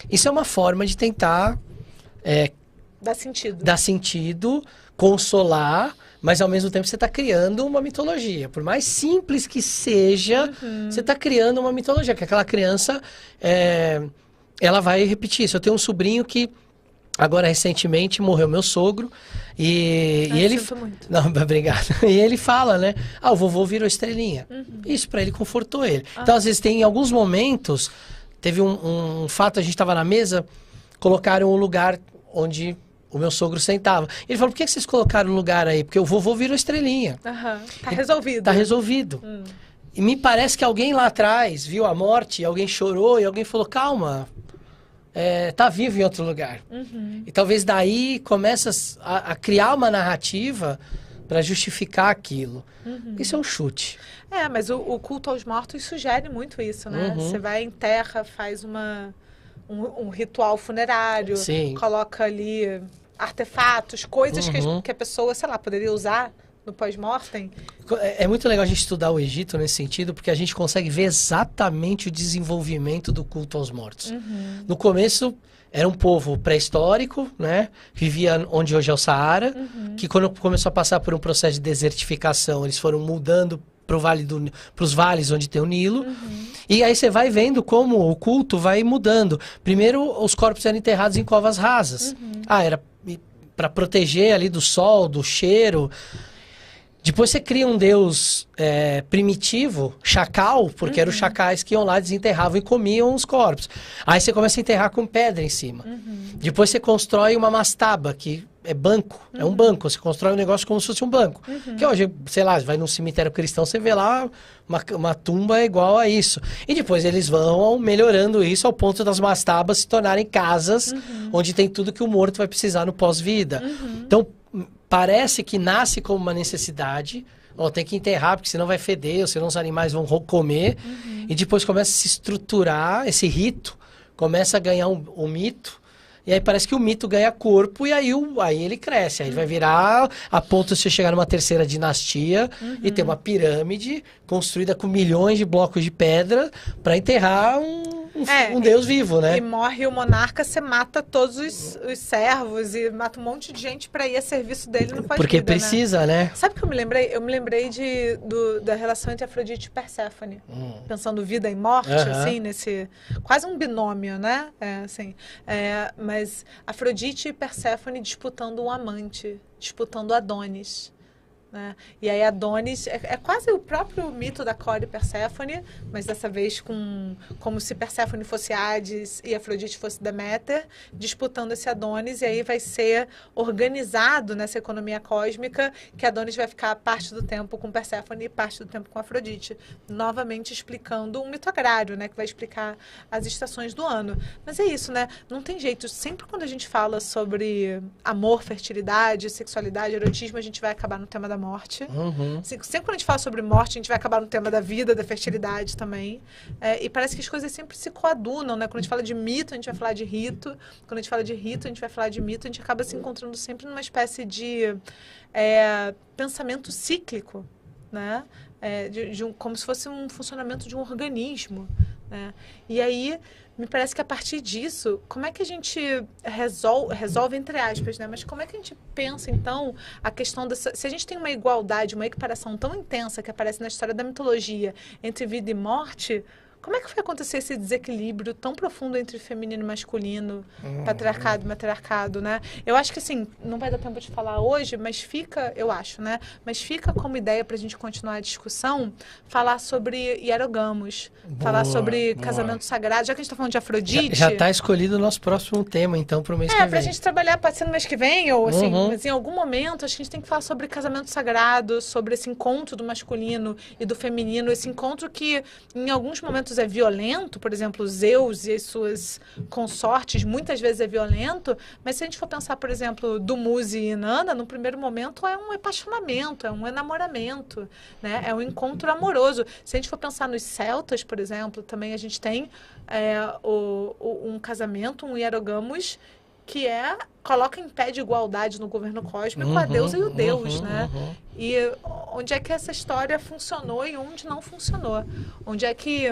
Isso é uma forma de tentar dar sentido, consolar, mas ao mesmo tempo você está criando uma mitologia. Por mais simples que seja, você está criando uma mitologia, que aquela criança, ela vai repetir isso. Eu tenho um sobrinho que agora, recentemente, morreu meu sogro e ele... Sinto muito. Não, obrigado. E ele fala, né? O vovô virou estrelinha. Isso para ele confortou ele. Então, às vezes, tem alguns momentos... Teve um fato, a gente estava na mesa, colocaram um lugar onde o meu sogro sentava. Ele falou, por que vocês colocaram o lugar aí? Porque o vovô virou estrelinha. Tá resolvido. Tá resolvido. E me parece que alguém lá atrás viu a morte, alguém chorou e alguém falou, calma, tá vivo em outro lugar. E talvez daí começa a criar uma narrativa para justificar aquilo. Isso é um chute. Mas o culto aos mortos sugere muito isso, né? Você vai em terra, faz um ritual funerário, Sim. coloca ali artefatos, coisas que a pessoa, sei lá, poderia usar no pós-mortem. É muito legal a gente estudar o Egito nesse sentido, porque a gente consegue ver exatamente o desenvolvimento do culto aos mortos. No começo, era um povo pré-histórico, né? Vivia onde hoje é o Saara, que quando começou a passar por um processo de desertificação, eles foram mudando para os vales onde tem o Nilo. E aí você vai vendo como o culto vai mudando. Primeiro, os corpos eram enterrados em covas rasas. Era para proteger ali do sol, do cheiro. Depois você cria um deus primitivo, chacal, porque eram os chacais que iam lá, desenterravam e comiam os corpos. Aí você começa a enterrar com pedra em cima. Depois você constrói uma mastaba, que é banco, é um banco. Você constrói um negócio como se fosse um banco. Que hoje, sei lá, vai num cemitério cristão, você vê lá uma tumba igual a isso. E depois eles vão melhorando isso ao ponto das mastabas se tornarem casas, onde tem tudo que o morto vai precisar no pós-vida. Então, parece que nasce como uma necessidade. Tem que enterrar, porque senão vai feder, ou senão os animais vão comer. E depois começa a se estruturar esse rito, começa a ganhar um mito. E aí parece que o mito ganha corpo e aí ele cresce. Aí vai virar a ponto de você chegar numa terceira dinastia e ter uma pirâmide construída com milhões de blocos de pedra para enterrar um deus vivo, né? E morre o monarca, você mata todos os servos e mata um monte de gente para ir a serviço dele no pós-vida, porque precisa, né? Sabe o que eu me lembrei? Eu me lembrei da relação entre Afrodite e Perséfone. Pensando vida e morte, assim, nesse... Quase um binômio, né? Mas Afrodite e Perséfone disputando um amante, disputando Adonis. Né? E aí Adonis é quase o próprio mito da Core e Perséfone, mas dessa vez como se Perséfone fosse Hades e Afrodite fosse Deméter, disputando esse Adonis, e aí vai ser organizado nessa economia cósmica que Adonis vai ficar parte do tempo com Perséfone e parte do tempo com Afrodite, novamente explicando um mito agrário, né, que vai explicar as estações do ano. Mas é isso, né? Não tem jeito, sempre quando a gente fala sobre amor, fertilidade, sexualidade, erotismo, a gente vai acabar no tema da morte. Sempre quando a gente fala sobre morte, a gente vai acabar no tema da vida, da fertilidade também. E parece que as coisas sempre se coadunam, né? Quando a gente fala de mito, a gente vai falar de rito. Quando a gente fala de rito, a gente vai falar de mito. A gente acaba se encontrando sempre numa espécie de pensamento cíclico, né? Como se fosse um funcionamento de um organismo, né? E aí, me parece que a partir disso, como é que a gente resolve entre aspas, né? Mas como é que a gente pensa, então, a questão dessa... Se a gente tem uma igualdade, uma equiparação tão intensa que aparece na história da mitologia entre vida e morte... Como é que foi acontecer esse desequilíbrio tão profundo entre feminino e masculino, patriarcado e matriarcado, né? Eu acho que, assim, não vai dar tempo de falar hoje, mas fica, eu acho, né? Mas fica como ideia para a gente continuar a discussão, falar sobre hierogamos, falar sobre casamento sagrado. Já que a gente está falando de Afrodite... Já está escolhido o nosso próximo tema, então, para o mês que vem. Para a gente trabalhar, pode ser no mês que vem, ou assim, mas em algum momento, acho que a gente tem que falar sobre casamento sagrado, sobre esse encontro do masculino e do feminino, esse encontro que, em alguns momentos, é violento, por exemplo, Zeus e as suas consortes, muitas vezes é violento, mas se a gente for pensar, por exemplo, Dumuzi e Inanna, no primeiro momento é um apaixonamento, é um enamoramento, né? É um encontro amoroso. Se a gente for pensar nos celtas, por exemplo, também a gente tem um casamento, um hierogamos, que coloca em pé de igualdade no governo cósmico a deusa e o deus, né? E onde é que essa história funcionou e onde não funcionou? Onde é que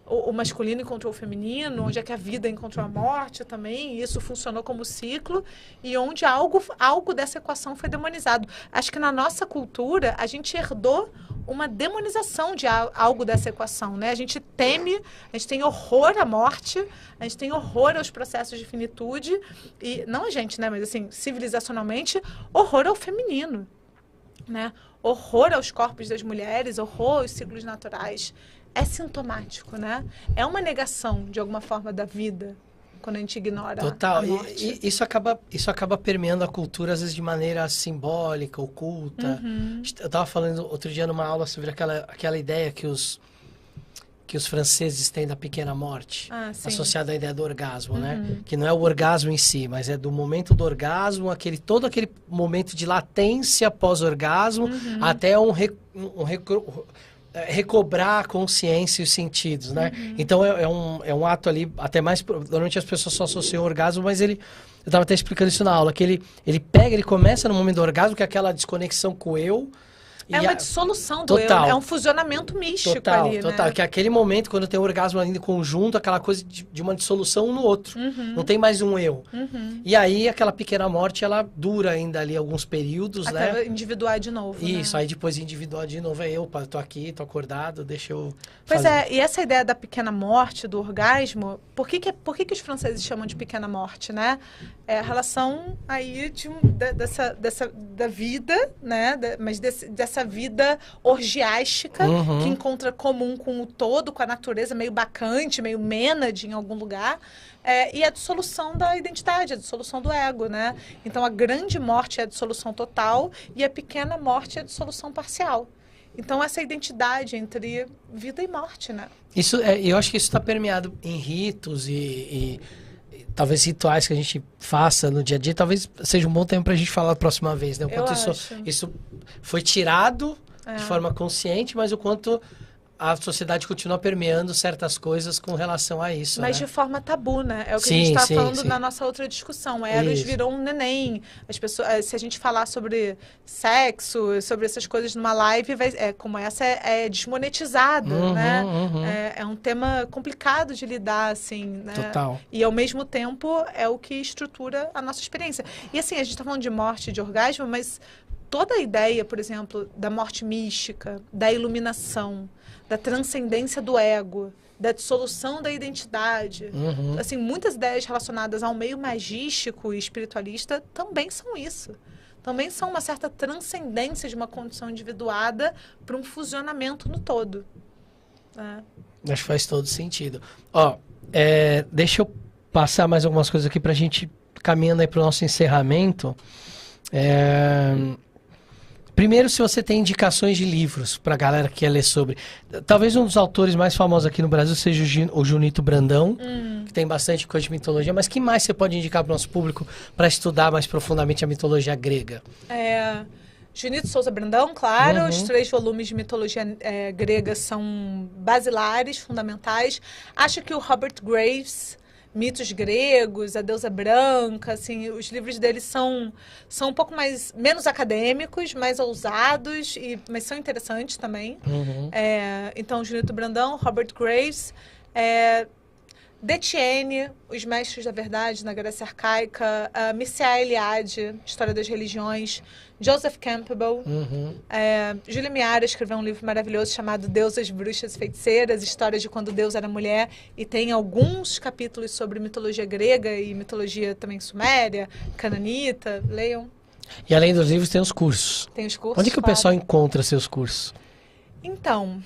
o masculino encontrou o feminino, onde é que a vida encontrou a morte também, e isso funcionou como ciclo, e onde algo dessa equação foi demonizado. Acho que na nossa cultura, a gente herdou uma demonização de algo dessa equação, né? A gente teme, a gente tem horror à morte, a gente tem horror aos processos de finitude, e não a gente, né? Mas assim, civilizacionalmente, horror ao feminino, né? Horror aos corpos das mulheres, horror aos ciclos naturais. É sintomático, né? É uma negação, de alguma forma, da vida quando a gente ignora Total. a morte. E isso acaba permeando a cultura, às vezes, de maneira simbólica, oculta. Eu estava falando outro dia numa aula sobre aquela ideia que os franceses têm da pequena morte, associada à ideia do orgasmo, né? Que não é o orgasmo em si, mas é do momento do orgasmo, todo aquele momento de latência pós-orgasmo, até recobrar a consciência e os sentidos, né? Então é um ato ali, até mais, normalmente as pessoas só associam o orgasmo, mas eu estava até explicando isso na aula, que ele começa no momento do orgasmo, que é aquela desconexão com o eu. É uma dissolução do eu, é um fusionamento místico ali, Total, né? que é aquele momento quando tem o orgasmo ainda em conjunto, aquela coisa de uma dissolução um no outro. Não tem mais um eu. E aí aquela pequena morte, ela dura ainda ali alguns períodos, até né? individuar de novo, Isso, né? aí depois individuar de novo, eu tô aqui, tô acordado, deixa eu Pois fazer. e essa ideia da pequena morte, do orgasmo, por que os franceses chamam de pequena morte, né? É a relação aí da vida, né? Mas dessa vida orgiástica que encontra comum com o todo, com a natureza, meio bacante, meio mênade em algum lugar. E a dissolução da identidade, a dissolução do ego, né? Então, a grande morte é a dissolução total e a pequena morte é a dissolução parcial. Então, essa identidade entre vida e morte, né? Eu acho que isso está permeado em ritos e talvez rituais que a gente faça no dia a dia. Talvez seja um bom tempo para a gente falar a próxima vez, né? O quanto isso foi tirado de forma consciente, mas o quanto a sociedade continua permeando certas coisas com relação a isso, mas né? de forma tabu, né? É o que a gente está falando na nossa outra discussão. Eros virou um neném. As pessoas, se a gente falar sobre sexo, sobre essas coisas numa live, como essa é desmonetizada, né? É um tema complicado de lidar, assim, né? Total. E, ao mesmo tempo, é o que estrutura a nossa experiência. E, assim, a gente está falando de morte, de orgasmo, mas toda a ideia, por exemplo, da morte mística, da iluminação, da transcendência do ego, da dissolução da identidade. Assim, muitas ideias relacionadas ao meio magístico e espiritualista também são isso. Também são uma certa transcendência de uma condição individuada para um fusionamento no todo. Acho que faz todo sentido. Deixa eu passar mais algumas coisas aqui para a gente caminhando aí para o nosso encerramento. Primeiro, se você tem indicações de livros para a galera que quer ler sobre. Talvez um dos autores mais famosos aqui no Brasil seja o Junito Brandão, que tem bastante coisa de mitologia, mas que mais você pode indicar para o nosso público para estudar mais profundamente a mitologia grega? Junito Souza Brandão, claro. Os 3 volumes de mitologia grega são basilares, fundamentais. Acho que o Robert Graves, Mitos Gregos, A Deusa Branca, assim, os livros dele são um pouco menos acadêmicos, mais ousados, mas são interessantes também. Então, Junito Brandão, Robert Graves, Detienne, Os Mestres da Verdade na Grécia Arcaica, Mircea Eliade, História das Religiões, Joseph Campbell, Júlia Miara escreveu um livro maravilhoso chamado Deusas, Bruxas e Feiticeiras, História de quando Deus era mulher, e tem alguns capítulos sobre mitologia grega e mitologia também suméria, cananita, leiam. E além dos livros tem os cursos. Tem os cursos. Onde que o pessoal encontra seus cursos? Então,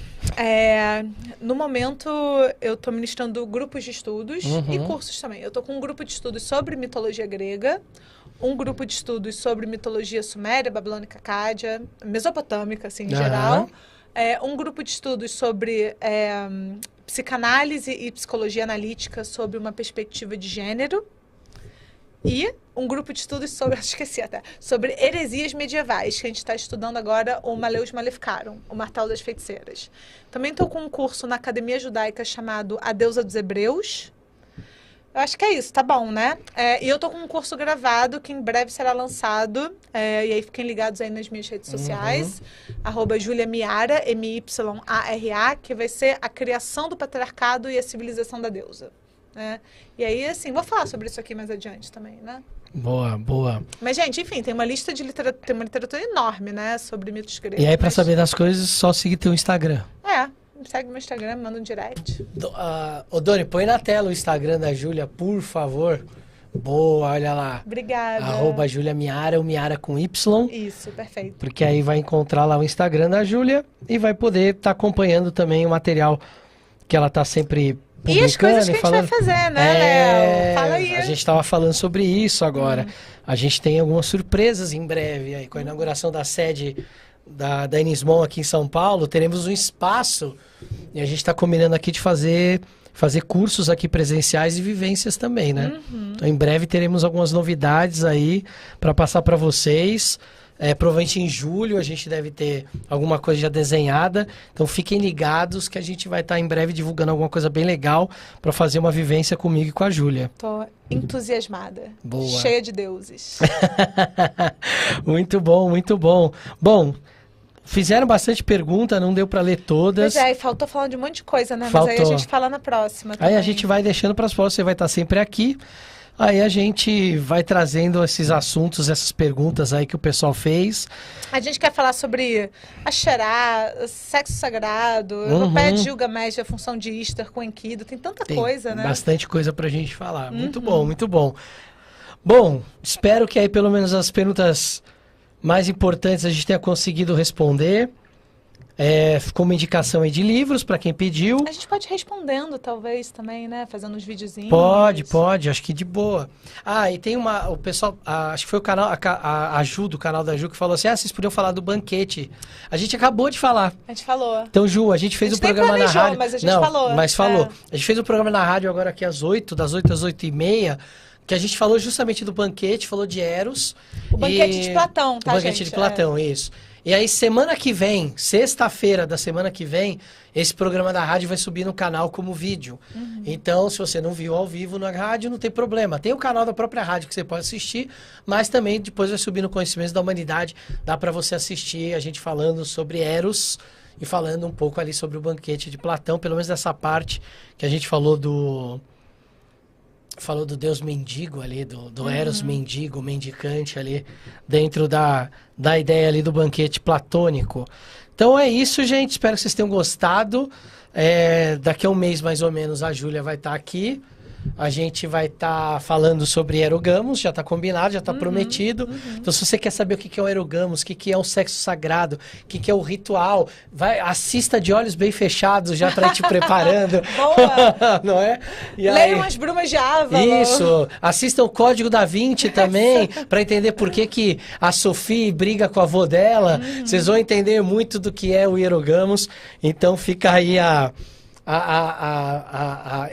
no momento eu estou ministrando grupos de estudos e cursos também. Eu estou com um grupo de estudos sobre mitologia grega, um grupo de estudos sobre mitologia suméria, babilônica, acádia, mesopotâmica, assim, em geral. Um grupo de estudos sobre psicanálise e psicologia analítica sob uma perspectiva de gênero. E um grupo de estudos sobre heresias medievais, que a gente está estudando agora, o Maleus Maleficarum, o Martelo das Feiticeiras. Também estou com um curso na Academia Judaica chamado A Deusa dos Hebreus. Eu acho que é isso, tá bom, né? E eu tô com um curso gravado que em breve será lançado. E aí fiquem ligados aí nas minhas redes sociais. @JuliaMiara, MYARA, que vai ser a criação do patriarcado e a civilização da deusa. E aí, assim, vou falar sobre isso aqui mais adiante também, né? Boa, boa. Mas, gente, enfim, tem uma lista de literatura, tem uma literatura enorme, né? Sobre mitos gregos. E aí, pra saber das coisas, só seguir teu Instagram. Segue meu Instagram, manda um direct. Doni, põe na tela o Instagram da Júlia, por favor. Boa, olha lá. Obrigada. @Júlia Miara, o Miara com Y. Isso, perfeito. Porque aí vai encontrar lá o Instagram da Júlia e vai poder estar acompanhando também o material que ela está sempre E as coisas que a gente vai fazer, né, Léo? Fala aí. A gente estava falando sobre isso agora. A gente tem algumas surpresas em breve aí, com a inauguração da sede da Enismon aqui em São Paulo. Teremos um espaço e a gente está combinando aqui de fazer cursos aqui presenciais e vivências também, né? Então, em breve teremos algumas novidades aí para passar para vocês. Provavelmente em julho a gente deve ter alguma coisa já desenhada. Então fiquem ligados que a gente vai estar em breve divulgando alguma coisa bem legal para fazer uma vivência comigo e com a Júlia. Tô entusiasmada. Boa. Cheia de deuses. Muito bom, muito bom. Bom, fizeram bastante pergunta, não deu para ler todas. Pois é, e faltou falar de um monte de coisa, né? Faltou. Mas aí a gente fala na próxima também. Aí a gente vai deixando para as próximas, você vai estar sempre aqui. Aí a gente vai trazendo esses assuntos, essas perguntas aí que o pessoal fez. A gente quer falar sobre Axerá, sexo sagrado, Epopeia de Gilgamesh, a função de Ishtar com Enkidu, tem tanta coisa, né? Bastante coisa pra gente falar. Muito bom, muito bom. Bom, espero que aí pelo menos as perguntas mais importantes a gente tenha conseguido responder. Ficou uma indicação aí de livros para quem pediu. A gente pode ir respondendo, talvez, também, né? Fazendo uns videozinhos. Pode, acho que de boa. E tem o pessoal, acho que foi o canal, a Ju, do canal da Ju, que falou assim, vocês podiam falar do banquete. A gente acabou de falar. A gente falou. Então, Ju, a gente fez o programa na rádio. Mas a gente falou. Mas falou. A gente fez o programa na rádio agora aqui às 8, das 8 às 8h30, que a gente falou justamente do banquete, falou de Eros. O banquete de Platão, tá, gente? O banquete de Platão, isso. E aí, semana que vem, sexta-feira da semana que vem, esse programa da rádio vai subir no canal como vídeo. Então, se você não viu ao vivo na rádio, não tem problema. Tem o canal da própria rádio que você pode assistir, mas também depois vai subir no Conhecimentos da Humanidade. Dá para você assistir a gente falando sobre Eros e falando um pouco ali sobre o banquete de Platão, pelo menos dessa parte que a gente falou do deus mendigo ali, do Eros mendigo, mendicante ali, dentro da ideia ali do banquete platônico. Então é isso, gente. Espero que vocês tenham gostado. Daqui a um mês, mais ou menos, a Júlia vai estar aqui. A gente vai estar falando sobre erogamos, já está combinado, já está prometido. Então, se você quer saber o que é o erogamos, o que é o sexo sagrado, o que é o ritual, assista de olhos bem fechados já para ir te preparando. Boa! Não é? Leiam as Brumas de Ávalo. Isso! Assistam o Código da Vinci também, para entender por que a Sophie briga com a avó dela. Vocês vão entender muito do que é o erogamos. Então, fica aí a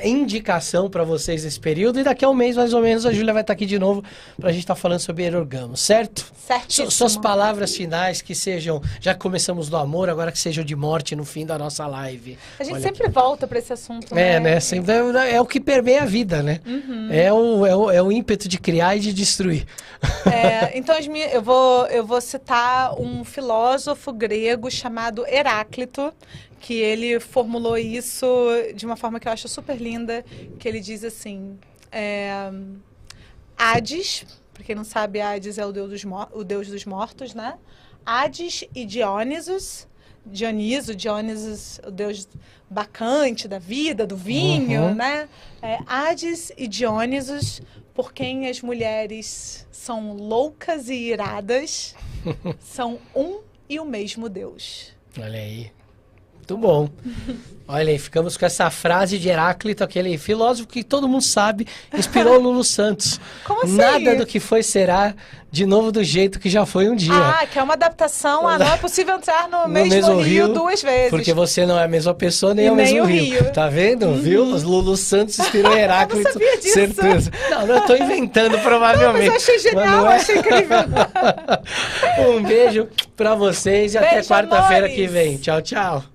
indicação para vocês nesse período, e daqui a um mês mais ou menos a Júlia vai estar aqui de novo para a gente estar falando sobre erogamos, certo? Certíssimo. Suas palavras finais que sejam, já começamos do amor, agora que sejam de morte no fim da nossa live. A gente sempre volta para esse assunto, né? Né? Sempre, é o que permeia a vida, né? É o ímpeto de criar e de destruir. Então eu vou citar um filósofo grego chamado Heráclito, que ele formulou isso de uma forma que eu acho super linda, que ele diz assim, Hades, para quem não sabe, Hades é o deus dos mortos, né? Hades e Dionisos, o deus bacante da vida, do vinho, né? Hades e Dionisos, por quem as mulheres são loucas e iradas, são um e o mesmo Deus. Olha aí. Muito bom. Olha aí, ficamos com essa frase de Heráclito, aquele filósofo que todo mundo sabe, inspirou o Lulu Santos. Como assim? Nada do que foi será de novo do jeito que já foi um dia. Que é uma adaptação não é possível entrar no mesmo rio duas vezes. Porque você não é a mesma pessoa, nem é o mesmo rio. Tá vendo? Viu? Os Lulu Santos inspirou Heráclito. Eu não sabia disso. Certeza. Não, eu tô inventando provavelmente. Não, mas eu achei genial, achei incrível. Um beijo pra vocês e Beijo, até quarta-feira amores. que vem. Tchau, tchau.